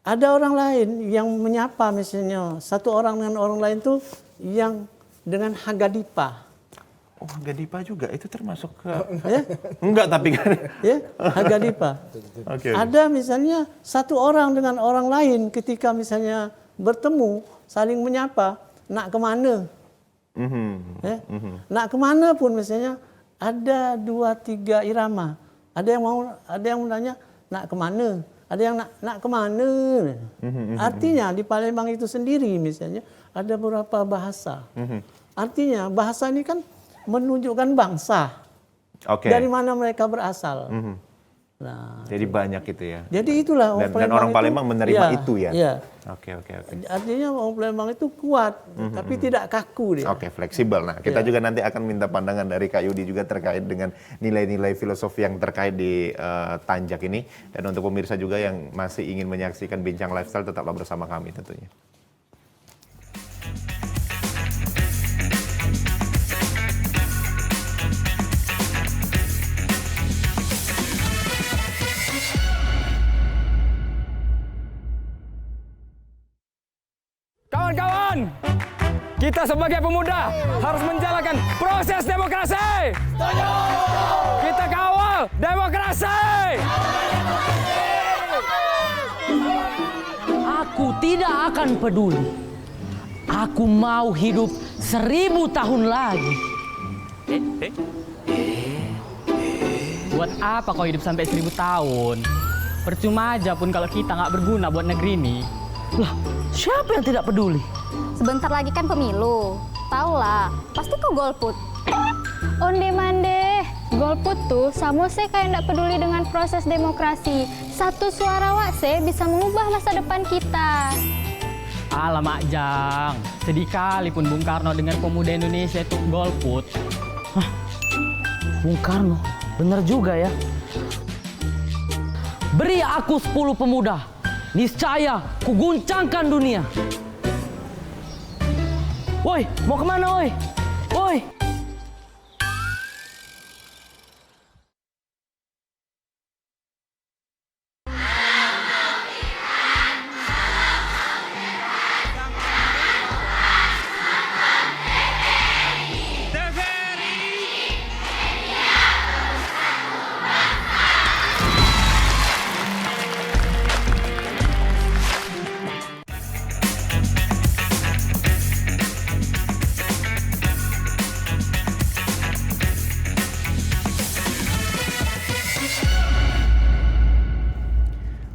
ada orang lain yang menyapa misalnya, satu orang dengan orang lain tuh yang dengan Hagadipa. Oh, Hagadipa juga itu termasuk ke Ya? enggak tapi kan. Ya, Hagadipa. Oke. Ada misalnya satu orang dengan orang lain ketika misalnya bertemu, saling menyapa, nak kemana? Ya? Nak kemana pun misalnya ada 2-3 irama. Ada yang menanya nak kemana? Ada yang nak kemana? Artinya di Palembang itu sendiri misalnya ada beberapa bahasa. Artinya bahasa ini kan menunjukkan bangsa. Oke. Dari mana mereka berasal. Nah, Jadi banyak itu ya. jadi itulah Dan orang Palembang menerima itu ya. Iya. Oke. Artinya orang Palembang itu kuat, tapi tidak kaku dia. Oke, fleksibel. Nah, kita juga nanti akan minta pandangan dari Kak Yudi juga terkait dengan nilai-nilai filosofi yang terkait di Tanjak ini. Dan untuk pemirsa juga yang masih ingin menyaksikan Bincang Lifestyle, tetaplah bersama kami tentunya. Kawan-kawan, kita sebagai pemuda harus menjalankan proses demokrasi. Kita kawal demokrasi. Aku tidak akan peduli. Aku mau hidup 1000 tahun lagi. Buat apa kau hidup sampai 1000 tahun? Percuma aja pun kalau kita nggak berguna buat negeri ini. Lah, siapa yang tidak peduli? Sebentar lagi kan pemilu. Tahu lah, pasti kau golput. Onde mande, golput tuh sama saya kayak ndak peduli dengan proses demokrasi. Satu suara wakse bisa mengubah masa depan kita. Alamak Jang, sedih kali pun Bung Karno dengan pemuda Indonesia itu golput. Bung Karno, benar juga ya. Beri aku 10 pemuda, niscaya kuguncangkan dunia. Woi, mau kemana woi? Woi.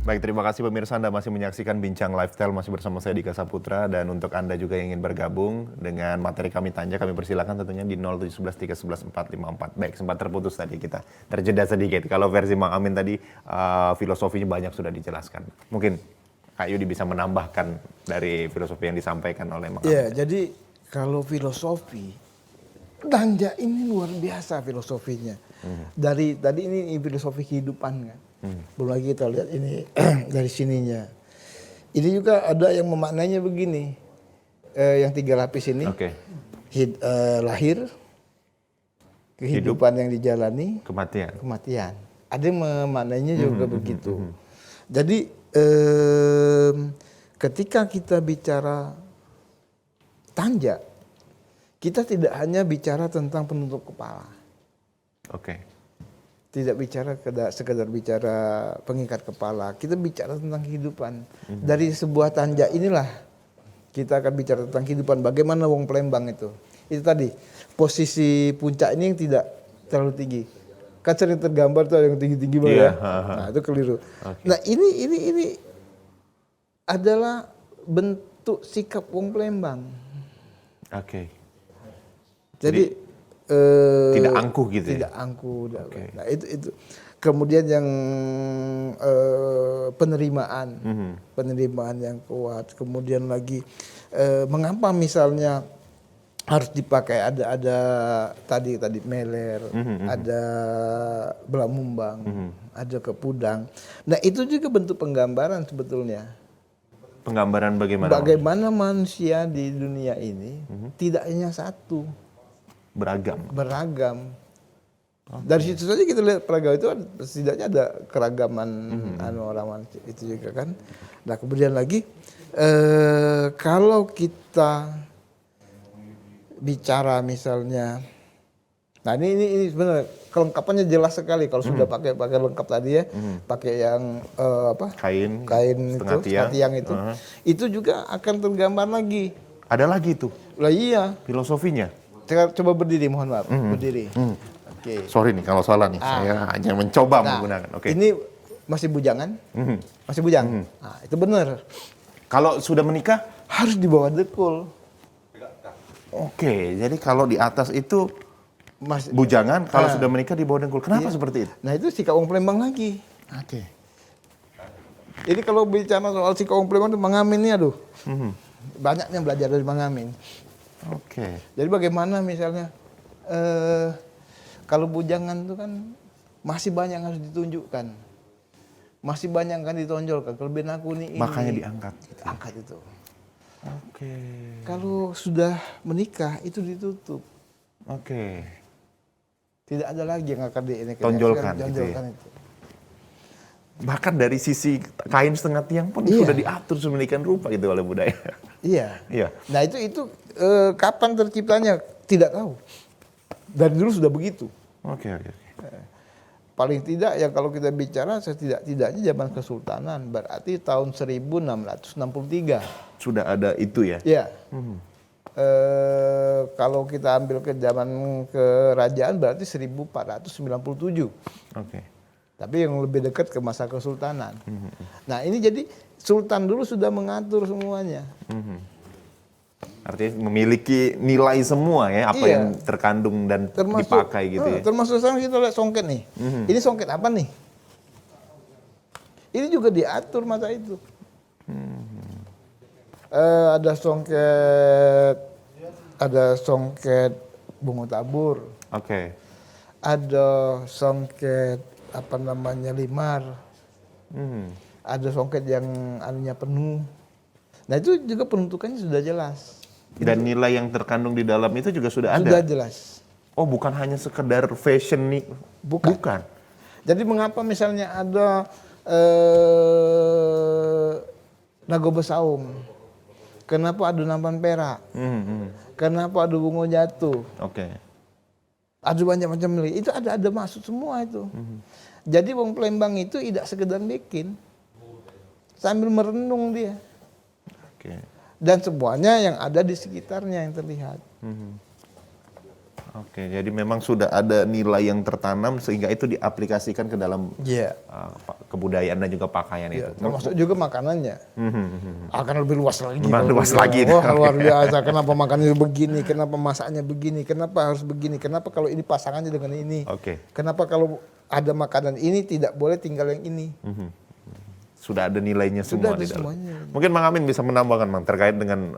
Baik, terima kasih pemirsa, Anda masih menyaksikan Bincang Lifestyle, masih bersama saya Dika Saputra, dan untuk Anda juga yang ingin bergabung dengan materi kami Tanja, kami persilakan tentunya di 0711 311 454. Baik, sempat terputus tadi, kita terjeda sedikit. Kalau versi Mang Amin tadi, filosofinya banyak sudah dijelaskan. Mungkin Kak Yudi bisa menambahkan dari filosofi yang disampaikan oleh Mang Amin. Ya, jadi kalau filosofi, Tanja ini luar biasa filosofinya. Dari tadi ini filosofi kehidupan kan. Belum lagi kita lihat ini dari sininya. Ini juga ada yang memaknainya begini. Yang 3 lapis ini. Lahir, kehidupan yang dijalani, kematian. Ada yang memaknainya juga begitu. Jadi ketika kita bicara Tanja, kita tidak hanya bicara tentang penutup kepala. Tidak bicara sekedar bicara pengikat kepala. Kita bicara tentang kehidupan. Dari sebuah Tanja inilah kita akan bicara tentang kehidupan. Bagaimana wong Palembang itu. Itu tadi posisi puncak ini yang tidak terlalu tinggi. Kan sering tergambar tuh yang tinggi-tinggi banget. Nah, itu keliru. Nah, ini adalah bentuk sikap wong Palembang. Jadi tidak angkuh gitu tidak angkuh. Nah, itu kemudian yang penerimaan yang kuat. Kemudian lagi mengapa misalnya harus dipakai ada tadi meler, ada belamumbang, ada kepudang. Nah, itu juga bentuk penggambaran sebetulnya. Penggambaran bagaimana? Bagaimana manusia di dunia ini tidak hanya satu. Beragam. Dari situ saja kita lihat peragam itu setidaknya ada keragaman orang itu juga kan. Nah, kemudian lagi kalau kita bicara misalnya, nah ini sebenarnya kelengkapannya jelas sekali kalau sudah pakai lengkap tadi ya, pakai yang kain setengah tiang itu juga akan tergambar lagi. Ada lagi tuh? Lah iya. Filosofinya? Coba berdiri, mohon maaf. Berdiri. Sorry nih kalau salah nih, saya hanya mencoba menggunakan. Ini masih bujangan, masih bujang. Nah, itu benar. Kalau sudah menikah? Harus di bawah dekul. Jadi kalau di atas itu bujangan, kalau sudah menikah di bawah dengkul. Kenapa seperti itu? Nah, itu sikap wong Palembang lagi. Ini kalau bicara soal sikap wong Palembang itu Mang Amin nih, aduh. Banyak yang belajar dari Mang Amin. Jadi bagaimana misalnya kalau bujangan itu kan masih banyak yang harus ditunjukkan, masih banyak yang kan ditonjolkan. Kelebihan aku nih ini. Makanya diangkat. Angkat itu. Kalau sudah menikah itu ditutup. Tidak ada lagi yang akan tonjolkan itu. Bahkan dari sisi kain setengah tiang pun sudah diatur sedemikian rupa gitu oleh budaya. Iya. Nah itu kapan terciptanya tidak tahu. Dari dulu sudah begitu. Paling tidak ya kalau kita bicara setidaknya zaman Kesultanan berarti tahun 1663. Sudah ada itu ya? Iya. Kalau kita ambil ke zaman kerajaan berarti 1497. Tapi yang lebih dekat ke masa Kesultanan. Nah ini jadi Sultan dulu sudah mengatur semuanya. Artinya memiliki nilai semua ya, apa yang terkandung dan dipakai gitu ya. Termasuk sekarang kita lihat songket nih. Ini songket apa nih? Ini juga diatur masa itu. Ada songket bunga tabur. Ada songket limar. Ada songket yang anunya penuh. Nah itu juga penentukannya sudah jelas. Dan nilai yang terkandung di dalam itu juga sudah ada? Sudah jelas. Oh, bukan hanya sekedar fashion nih? Bukan. Jadi mengapa misalnya ada Nago Besaung? Kenapa ada nampan perak? Kenapa ada bunga jatuh? Ada banyak macam nilai. Itu ada maksud semua itu. Jadi wong Palembang itu tidak sekedar bikin. Sambil merenung dia. Dan semuanya yang ada di sekitarnya yang terlihat. Oke, jadi memang sudah ada nilai yang tertanam sehingga itu diaplikasikan ke dalam kebudayaan dan juga pakaian itu. Termasuk juga makanannya. Akan lebih luas lagi. Luas lagi. Wah, luar biasa. Kenapa makannya begini? Kenapa masaknya begini? Kenapa harus begini? Kenapa kalau ini pasangannya dengan ini? Kenapa kalau ada makanan ini tidak boleh tinggal yang ini? Sudah ada nilainya semua Sudah ada di dalam. semuanya. Mungkin Mang Amin bisa menambahkan, Mang, terkait dengan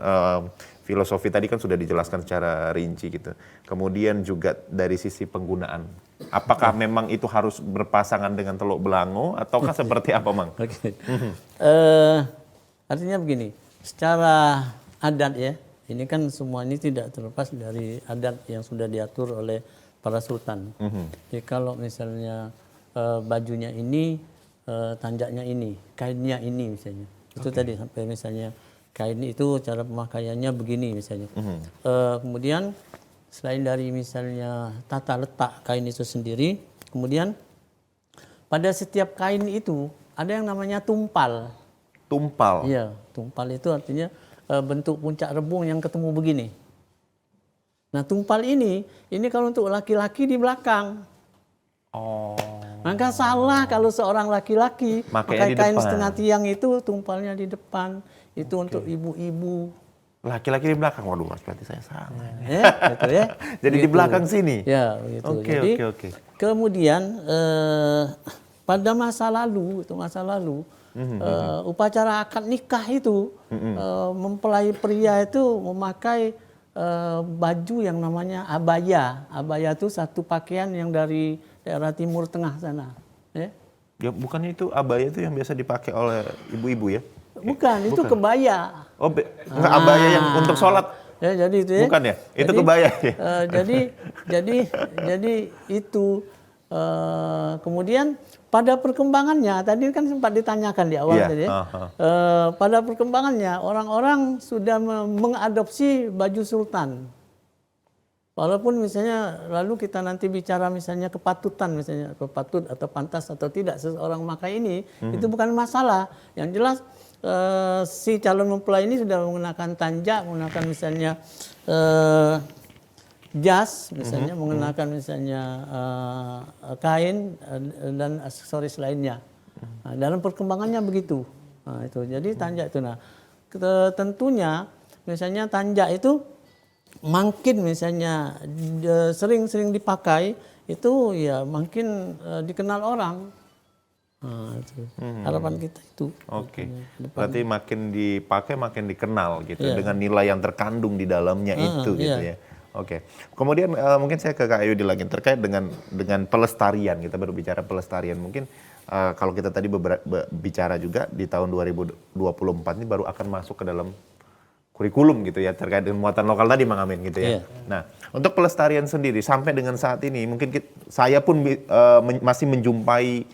filosofi tadi kan sudah dijelaskan secara rinci gitu. Kemudian juga dari sisi penggunaan. Apakah memang itu harus berpasangan dengan teluk belango ataukah seperti apa, Mang? Artinya begini, secara adat ya, ini kan semua ini tidak terlepas dari adat yang sudah diatur oleh para sultan. Jadi kalau misalnya bajunya ini, tanjaknya ini, kainnya ini misalnya. Itu tadi sampai misalnya kain itu cara pemakaiannya begini misalnya. Kemudian selain dari misalnya tata letak kain itu sendiri, kemudian pada setiap kain itu ada yang namanya tumpal. Tumpal? Iya, tumpal itu artinya bentuk puncak rebung yang ketemu begini. Nah, tumpal ini kalau untuk laki-laki di belakang. Maka salah kalau seorang laki-laki pakai kain setengah tiang itu tumpalnya di depan. Itu untuk ibu-ibu. Laki-laki di belakang, waduh, berarti saya salah. Gitu ya. Jadi di belakang sini. Ya, gitu. Oke. Kemudian pada masa lalu, upacara akad nikah itu mempelai pria itu memakai baju yang namanya abaya. Abaya itu satu pakaian yang dari daerah Timur Tengah sana. Ya, bukannya itu abaya itu yang biasa dipakai oleh ibu-ibu ya? Bukan, itu kebaya. Enggak abaya yang untuk sholat. Ya, jadi itu ya. Bukan ya? Itu kebaya ya? Jadi itu kemudian pada perkembangannya tadi kan sempat ditanyakan di awal tadi ya. Pada perkembangannya orang-orang sudah mengadopsi baju sultan. Walaupun misalnya lalu kita nanti bicara misalnya kepatutan, misalnya kepatut atau pantas atau tidak seseorang memakai ini, itu bukan masalah. Yang jelas si calon mempelai ini sudah menggunakan tanjak, menggunakan misalnya jas, misalnya menggunakan misalnya kain dan aksesoris lainnya. Nah, dalam perkembangannya begitu. Nah, itu jadi tanjak itu. Nah, tentunya misalnya tanjak itu makin misalnya sering-sering dipakai itu ya makin dikenal orang. Nah, itu. Harapan kita itu. Oke. Berarti makin dipakai makin dikenal gitu dengan nilai yang terkandung di dalamnya itu gitu ya. Oke. Kemudian mungkin saya ke Kak Ayudi lagi terkait dengan pelestarian. Kita berbicara pelestarian. Mungkin kalau kita tadi bicara juga di tahun 2024 ini baru akan masuk ke dalam kurikulum gitu ya terkait dengan muatan lokal tadi, Mang Amin gitu ya. Nah, untuk pelestarian sendiri sampai dengan saat ini mungkin saya pun masih menjumpai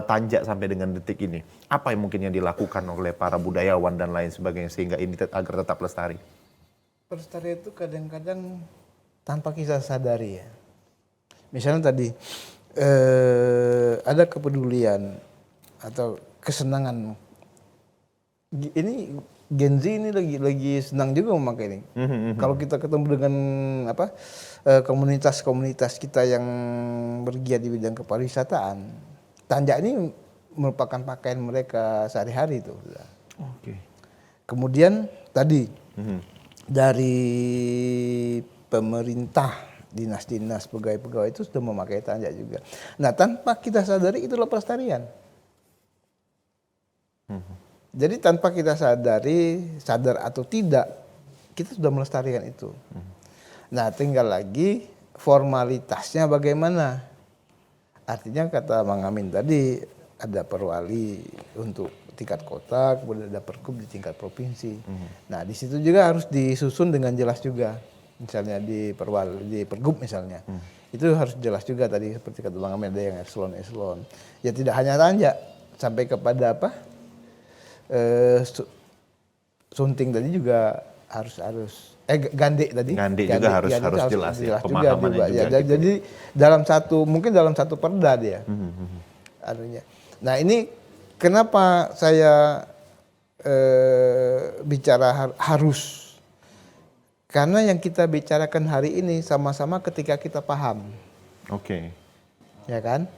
tanjak sampai dengan detik ini. Apa yang mungkin yang dilakukan oleh para budayawan dan lain sebagainya sehingga ini agar tetap lestari? Pelestarian itu kadang-kadang tanpa kita sadari ya. Misalnya tadi ada kepedulian atau kesenangan. Ini Gen Z ini lagi senang juga memakai ini. Kalau kita ketemu dengan komunitas-komunitas kita yang bergiat di bidang kepariwisataan, tanjak ini merupakan pakaian mereka sehari-hari itu. Kemudian tadi dari pemerintah, dinas-dinas, pegawai-pegawai itu sudah memakai tanjak juga. Nah, tanpa kita sadari itulah pelestarian. Jadi tanpa kita sadar atau tidak, kita sudah melestarikan itu. Nah, tinggal lagi formalitasnya bagaimana. Artinya kata Mang Amin tadi, ada perwali untuk tingkat kota, kemudian ada pergub di tingkat provinsi. Nah, di situ juga harus disusun dengan jelas juga. Misalnya di pergub misalnya. Itu harus jelas juga tadi seperti kata Mang Amin, ada yang eselon-eselon. Ya tidak hanya tanjak, sampai kepada sunting tadi juga harus gandek tadi. Gandek juga harus jelas ya, pemahamannya juga. Ya, gitu. Jadi mungkin dalam satu perda dia. Artinya. Nah, ini kenapa saya bicara harus. Karena yang kita bicarakan hari ini sama-sama ketika kita paham. Oke. Ya kan?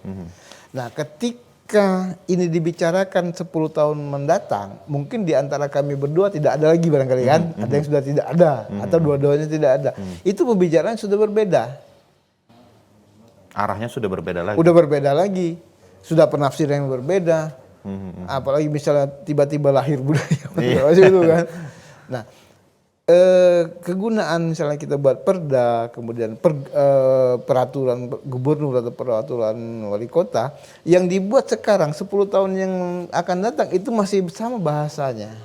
Nah, ketika ini dibicarakan 10 tahun mendatang, mungkin di antara kami berdua tidak ada lagi barangkali kan? Ada yang sudah tidak ada, atau dua-duanya tidak ada. Itu pembicaraan sudah berbeda. Arahnya sudah berbeda lagi. Udah berbeda lagi. Sudah penafsiran yang berbeda. Apalagi misalnya tiba-tiba lahir budaya itu kan. Nah, kegunaan misalnya kita buat perda, kemudian peraturan gubernur atau peraturan wali kota yang dibuat sekarang 10 tahun yang akan datang itu masih sama bahasanya.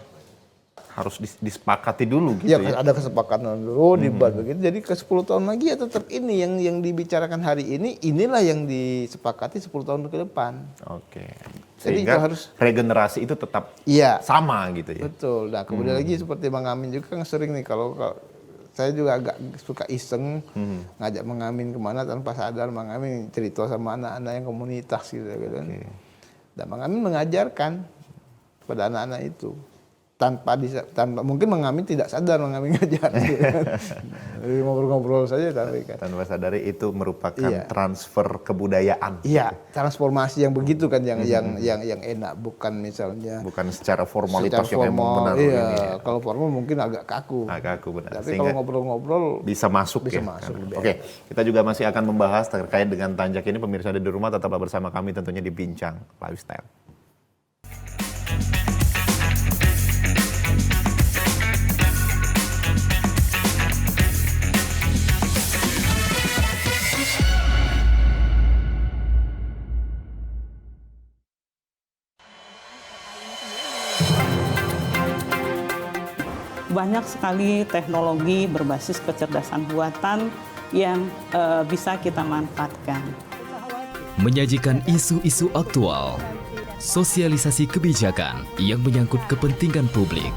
Harus disepakati dulu gitu Ya, ya. ada kesepakatan dulu dibuat begitu. Jadi ke 10 tahun lagi ya tetap ini yang dibicarakan hari ini, inilah yang disepakati 10 tahun ke depan. Oke. Jadi Sehingga harus regenerasi itu tetap iya, sama gitu ya. betul. Nah, kemudian lagi seperti Bang Amin juga kan sering nih kalau saya juga agak suka iseng ngajak Bang Amin kemana tanpa sadar Bang Amin cerita sama anak-anak yang komunitas gitu kan. Dan Bang Amin mengajarkan pada anak-anak itu tanpa mungkin Bang Amin tidak sadar Bang Amin ngajar gitu kan. Jadi ngobrol-ngobrol saja tapi kan. Tanpa sadari itu merupakan Iya. transfer kebudayaan. Iya, transformasi yang begitu kan yang enak, bukan misalnya Bukan secara formalitas secara yang memang formal. benar Iya, ini ya. kalau formal mungkin agak kaku. Agak aku benar. Tapi Sehingga kalau ngobrol-ngobrol bisa masuk bisa ya. masuk lebih Oke, kita juga masih akan membahas terkait dengan Tanjak ini. Pemirsa di rumah tetaplah bersama kami tentunya di Bincang Lifestyle. Banyak sekali teknologi berbasis kecerdasan buatan yang bisa kita manfaatkan. Menyajikan isu-isu aktual, sosialisasi kebijakan yang menyangkut kepentingan publik.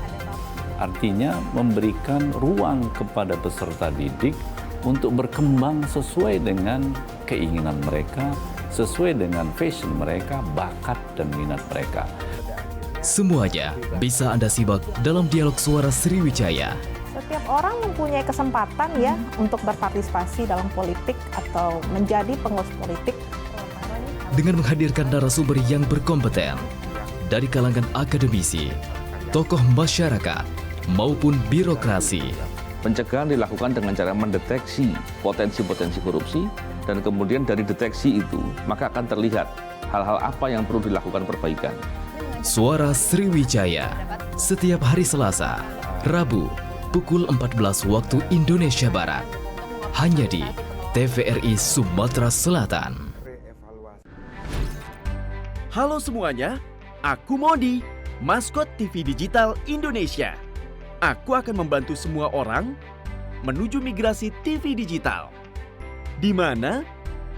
Artinya memberikan ruang kepada peserta didik untuk berkembang sesuai dengan keinginan mereka, sesuai dengan fashion mereka, bakat dan minat mereka. Semuanya bisa Anda simak dalam dialog suara Sriwijaya. Setiap orang mempunyai kesempatan ya untuk berpartisipasi dalam politik atau menjadi pengurus politik. Dengan menghadirkan narasumber yang berkompeten dari kalangan akademisi, tokoh masyarakat, maupun birokrasi. Pencegahan dilakukan dengan cara mendeteksi potensi-potensi korupsi dan kemudian dari deteksi itu maka akan terlihat hal-hal apa yang perlu dilakukan perbaikan. Suara Sriwijaya, setiap hari Selasa, Rabu, pukul 14 waktu Indonesia Barat. Hanya di TVRI Sumatera Selatan. Halo semuanya, aku Modi, maskot TV Digital Indonesia. Aku akan membantu semua orang menuju migrasi TV digital. Di mana?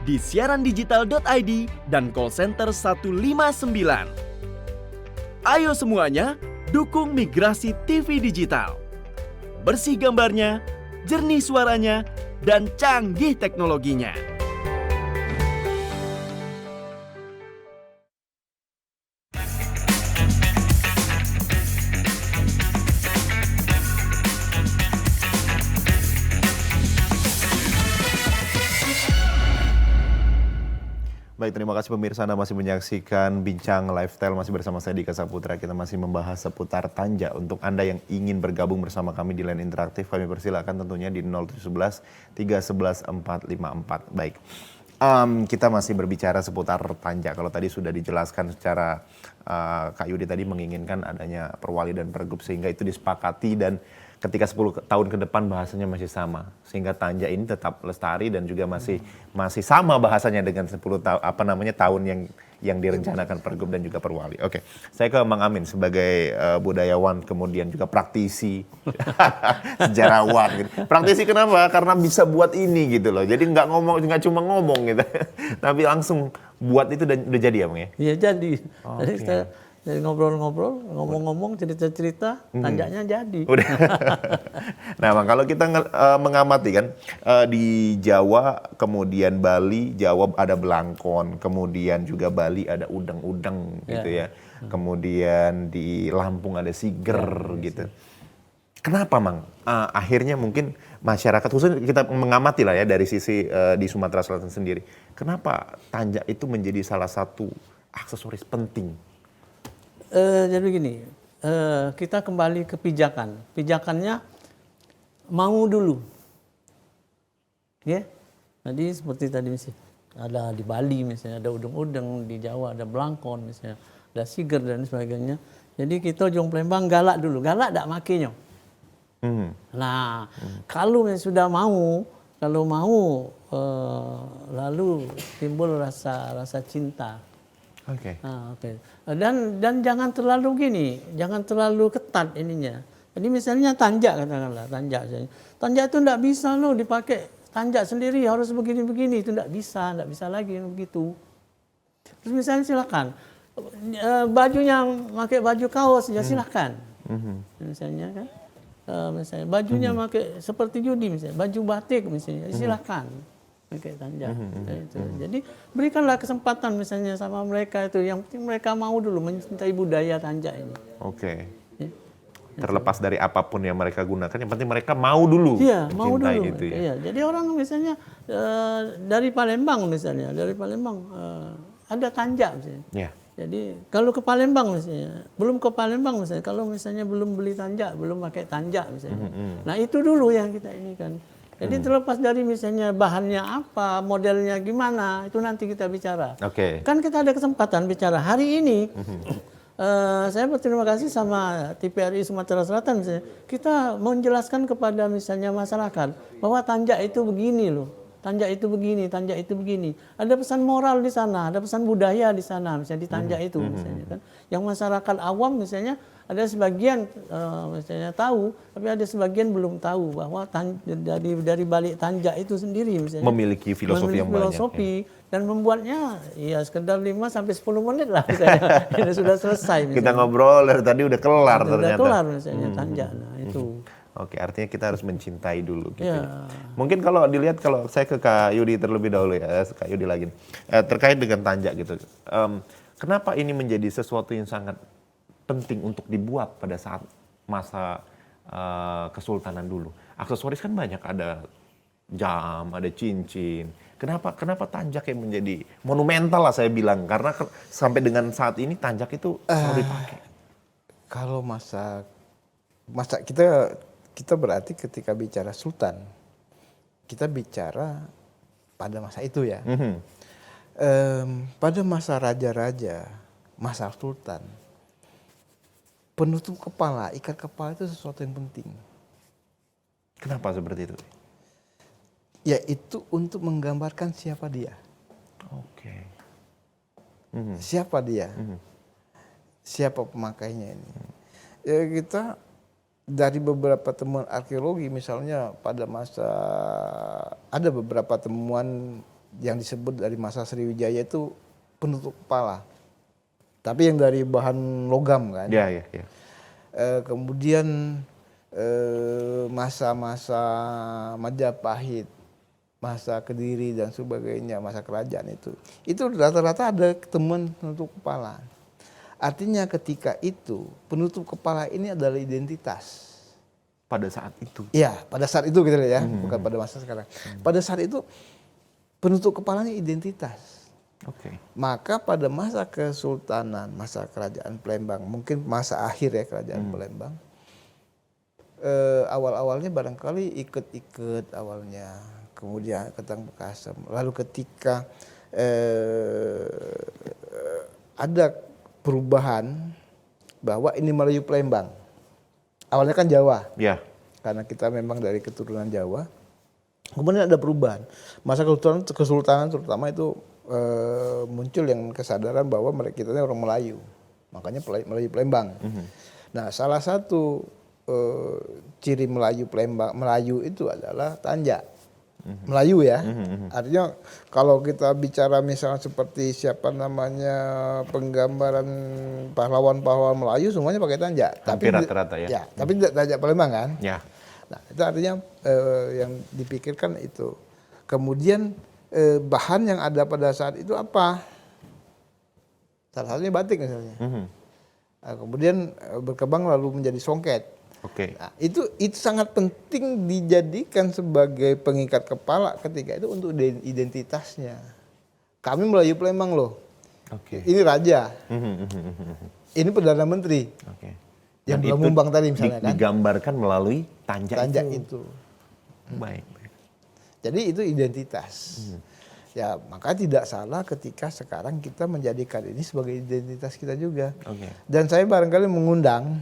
Di siarandigital.id dan call center 159. Ayo semuanya, dukung migrasi TV digital. Bersih gambarnya, jernih suaranya, dan canggih teknologinya. Baik, terima kasih pemirsa Anda masih menyaksikan Bincang Lifestyle masih bersama saya Dika Saputra. Kita masih membahas seputar Tanjak. Untuk Anda yang ingin bergabung bersama kami di line interaktif, kami persilakan tentunya di 0711 311 454. Baik, kita masih berbicara seputar Tanjak. Kalau tadi sudah dijelaskan secara Kak Yudi tadi menginginkan adanya perwali dan pergub sehingga itu disepakati dan ketika 10 tahun ke depan bahasanya masih sama sehingga Tanjak ini tetap lestari dan juga masih sama bahasanya dengan 10 tahun yang direncanakan pergub dan juga perwali. Oke, saya ke Mang Amin sebagai budayawan kemudian juga praktisi sejarawan gitu. Praktisi kenapa? Karena bisa buat ini gitu loh. Jadi nggak cuma ngomong gitu, tapi langsung buat itu dan udah jadi ya Bang ya? Iya jadi. Oh, Jadi okay. kita jadi ngobrol-ngobrol, ngomong-ngomong, cerita-cerita, Tanjaknya jadi. Udah. Nah, Bang, kalau kita mengamati kan di Jawa, kemudian Bali, Jawa ada belangkon, kemudian juga Bali ada udang-udang gitu ya. Kemudian di Lampung ada siger gitu. Kenapa, Mang? Akhirnya mungkin masyarakat, khususnya kita mengamati lah ya dari sisi di Sumatera Selatan sendiri. Kenapa tanjak itu menjadi salah satu aksesoris penting? Jadi begini, kita kembali ke pijakan. Pijakannya mau dulu. Ya. Jadi seperti tadi misalnya ada di Bali misalnya ada udeng-udeng, di Jawa ada belangkon misalnya, ada siger dan sebagainya. Jadi kita Jong Palembang galak dulu, galak tak makainya. Nah, kalau sudah mau, lalu timbul rasa cinta. Oke. Oke. Dan jangan terlalu gini, jangan terlalu ketat ininya. Jadi misalnya tanjak katakanlah, tanjak itu enggak bisa loh dipakai tanjak sendiri harus begini-begini, itu enggak bisa lagi begitu. Terus misalnya silakan bajunya pakai baju kaos ya silakan. Misalnya kan. Misalnya bajunya pakai seperti judi misalnya, baju batik misalnya, silakan pakai tanjak. Jadi berikanlah kesempatan misalnya sama mereka itu, yang penting mereka mau dulu mencintai budaya tanjak ini. Oke. Terlepas dari apapun yang mereka gunakan, yang penting mereka mau dulu mencintai itu ya. Iya, jadi orang misalnya dari Palembang misalnya, ada tanjak misalnya. Yeah. Jadi kalau ke Palembang misalnya, belum ke Palembang misalnya, kalau misalnya belum beli tanjak, belum pakai tanjak misalnya. Nah itu dulu yang kita ini kan. Jadi terlepas dari misalnya bahannya apa, modelnya gimana, itu nanti kita bicara. Oke. Kan kita ada kesempatan bicara hari ini. Saya berterima kasih sama TVRI Sumatera Selatan misalnya. Kita menjelaskan kepada misalnya masyarakat bahwa tanjak itu begini loh. Tanjak itu begini, tanjak itu begini. Ada pesan moral di sana, ada pesan budaya di sana, misalnya di tanjak itu, misalnya kan. Yang masyarakat awam misalnya ada sebagian misalnya tahu, tapi ada sebagian belum tahu bahwa dari balik tanjak itu sendiri misalnya memiliki filosofi yang banyak. Dan membuatnya ya sekedar 5 sampai 10 menit lah misalnya. Ini sudah selesai misalnya. Kita ngobrol dari tadi udah kelar ternyata. Udah kelar misalnya tanjak. Nah, itu. Oke, artinya kita harus mencintai dulu gitu. Ya. Mungkin kalau dilihat, kalau saya ke Kak Yudi terlebih dahulu ya, Kak Yudi lagi. Terkait dengan tanjak gitu. Kenapa ini menjadi sesuatu yang sangat penting untuk dibuat pada saat masa kesultanan dulu? Aksesoris kan banyak, ada jam, ada cincin. Kenapa tanjak yang menjadi monumental lah saya bilang? Karena sampai dengan saat ini tanjak itu selalu dipakai. Kalau masa kita berarti ketika bicara sultan, kita bicara pada masa itu ya. Pada masa raja-raja, masa sultan, penutup kepala, ikat kepala itu sesuatu yang penting. Kenapa seperti itu? Yaitu untuk menggambarkan siapa dia. Oke. Siapa dia? Siapa pemakainya ini? Ya kita dari beberapa temuan arkeologi misalnya pada masa ada beberapa temuan yang disebut dari masa Sriwijaya itu penutup kepala. Tapi yang dari bahan logam kan. Iya. Kemudian masa-masa Majapahit, masa Kediri dan sebagainya, masa kerajaan itu rata-rata ada temuan penutup kepala. Artinya ketika itu penutup kepala ini adalah identitas. Pada saat itu? Iya, pada saat itu gitu ya, bukan pada masa sekarang. Pada saat itu penutup kepalanya identitas. Oke. Maka pada masa kesultanan, masa kerajaan Palembang, mungkin masa akhir ya kerajaan Palembang, awal-awalnya barangkali iket-iket awalnya, kemudian ketang bekasem. Lalu ketika ada perubahan bahwa ini Melayu Palembang. Awalnya kan Jawa. Ya. Karena kita memang dari keturunan Jawa. Kemudian ada perubahan. Masa kesultanan terutama itu muncul yang kesadaran bahwa kita ini orang Melayu. Makanya Melayu Palembang. Nah, salah satu ciri Melayu Palembang, Melayu itu adalah tanjak. Melayu ya, artinya kalau kita bicara misalnya seperti siapa namanya penggambaran pahlawan-pahlawan Melayu semuanya pakai tanjak. Hampir rata-rata ya. Tapi tidak tanjak Palembang kan? Ya. Nah itu artinya yang dipikirkan itu. Kemudian bahan yang ada pada saat itu apa? Salah satunya batik misalnya. Nah, kemudian berkembang lalu menjadi songket. Oke. Nah, itu sangat penting dijadikan sebagai pengikat kepala ketika itu untuk identitasnya. Kami Melayu Palembang loh. Oke. Ini raja. Ini perdana menteri. Oke. Yang Dan Lumbang tadi misalnya kan. Digambarkan melalui tanjak itu. Baik. Jadi itu identitas. Ya, maka tidak salah ketika sekarang kita menjadikan ini sebagai identitas kita juga. Oke. Dan saya barangkali mengundang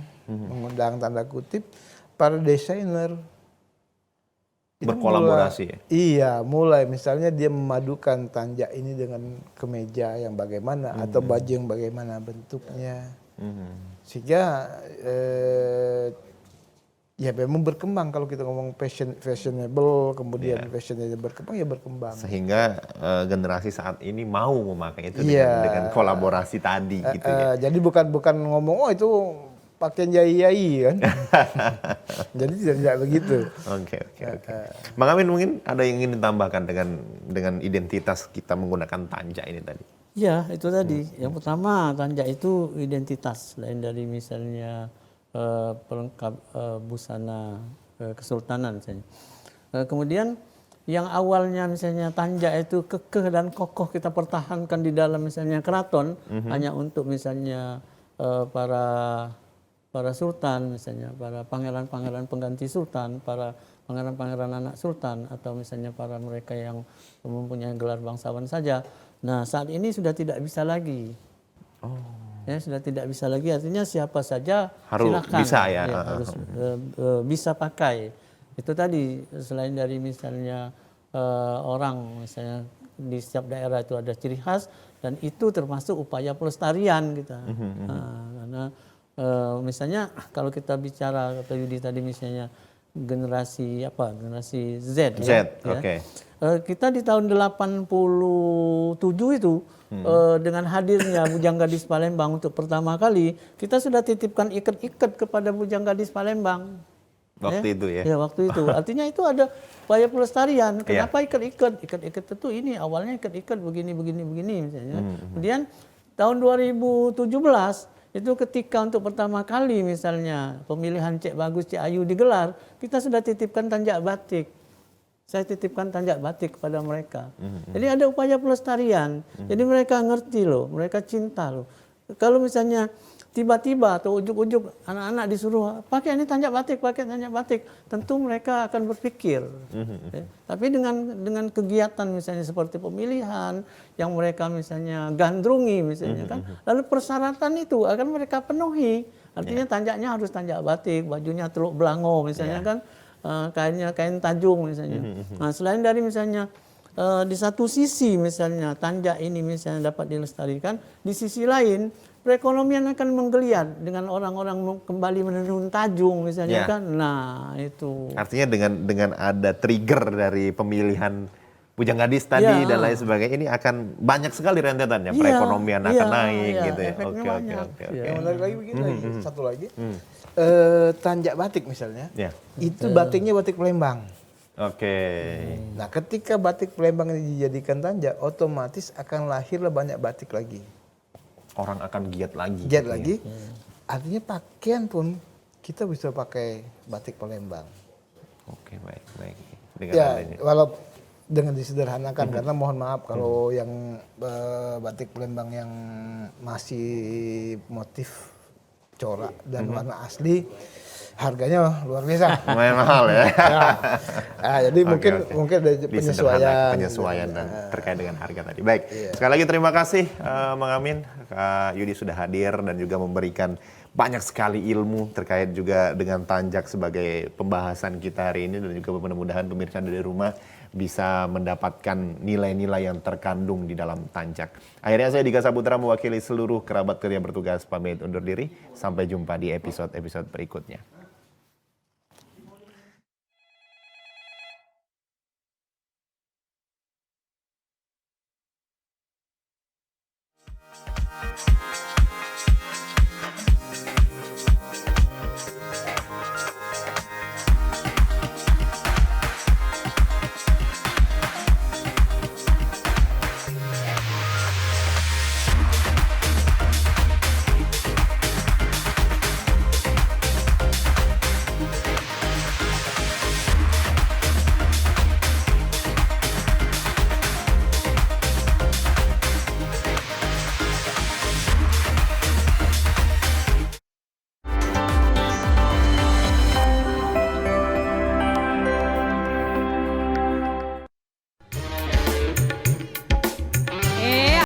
tanda kutip para desainer. Berkolaborasi ya? Iya, mulai misalnya dia memadukan tanjak ini dengan kemeja yang bagaimana atau baju yang bagaimana bentuknya. Sehingga ya memang berkembang kalau kita ngomong fashionable, kemudian fashionnya berkembang ya berkembang. Sehingga generasi saat ini mau memakai itu dengan kolaborasi tadi gitu ya. Jadi bukan ngomong itu pakaian yai kan. Jadi tidak begitu. Oke. Bang Amin mungkin ada yang ingin ditambahkan dengan identitas kita menggunakan tanjak ini tadi. Ya, itu tadi. Yang pertama, tanjak itu identitas. Lain dari misalnya pelengkap busana kesultanan misalnya. Kemudian yang awalnya misalnya tanjak itu kekeh dan kokoh kita pertahankan di dalam misalnya keraton hanya untuk misalnya para sultan misalnya, para pangeran-pangeran pengganti sultan, para pangeran-pangeran anak sultan, atau misalnya para mereka yang mempunyai gelar bangsawan saja. Nah, saat ini sudah tidak bisa lagi. Ya, sudah tidak bisa lagi, artinya siapa saja harus silakan. Bisa ya. Harus bisa pakai. Itu tadi, selain dari misalnya orang misalnya di setiap daerah itu ada ciri khas, dan itu termasuk upaya pelestarian kita. Karena misalnya kalau kita bicara kata Yudi tadi misalnya generasi Z ya. Oke. Kita di tahun 87 itu dengan hadirnya Bujang Gadis Palembang untuk pertama kali, kita sudah titipkan ikat-ikat kepada Bujang Gadis Palembang. Waktu itu ya. Ya, waktu itu. Artinya itu ada upaya pelestarian. Kenapa ikat-ikat? Ikat-ikat itu ini awalnya ikat-ikat begini misalnya. Kemudian tahun 2017 itu ketika untuk pertama kali misalnya pemilihan Cik Bagus, Cik Ayu digelar, kita sudah titipkan tanjak batik. Saya titipkan tanjak batik kepada mereka. Jadi ada upaya pelestarian. Jadi mereka ngerti loh, mereka cinta loh. Kalau misalnya tiba-tiba atau ujuk-ujuk anak-anak disuruh pakai ini tanjak batik, tentu mereka akan berpikir. Tapi dengan kegiatan misalnya seperti pemilihan yang mereka misalnya gandrungi misalnya kan, lalu persyaratan itu akan mereka penuhi. Artinya tanjaknya harus tanjak batik, bajunya teluk belango misalnya kan, kainnya kain tajung misalnya. Nah, selain dari misalnya di satu sisi misalnya tanjak ini misalnya dapat dilestarikan, di sisi lain perekonomian akan menggeliat dengan orang-orang kembali menenun tajung misalnya kan. Nah, itu. Artinya dengan ada trigger dari pemilihan Bujang Gadis tadi dan lain sebagainya, ini akan banyak sekali rentetannya, perekonomian akan naik gitu ya. Oke. Menarik lagi begini satu lagi. Tanjak batik misalnya. Itu batiknya batik Palembang. Oke. Nah, ketika batik Palembang ini dijadikan tanjak, otomatis akan lahirlah banyak batik lagi. Orang akan giat lagi. Giat lagi. Artinya pakaian pun kita bisa pakai batik Palembang. Oke, baik. Ya, walau dengan disederhanakan karena mohon maaf kalau yang batik Palembang yang masih motif corak dan warna asli harganya luar biasa. Lumayan mahal ya. Nah, jadi mungkin ada penyesuaian dan terkait dengan harga tadi. Baik, sekali lagi terima kasih Bang Amin, Kak Yudi sudah hadir dan juga memberikan banyak sekali ilmu terkait juga dengan tanjak sebagai pembahasan kita hari ini, dan juga mudah-mudahan pemirsa dari rumah bisa mendapatkan nilai-nilai yang terkandung di dalam tanjak. Akhirnya saya Dika Saputra mewakili seluruh kerabat kerja bertugas pamit undur diri. Sampai jumpa di episode-episode berikutnya.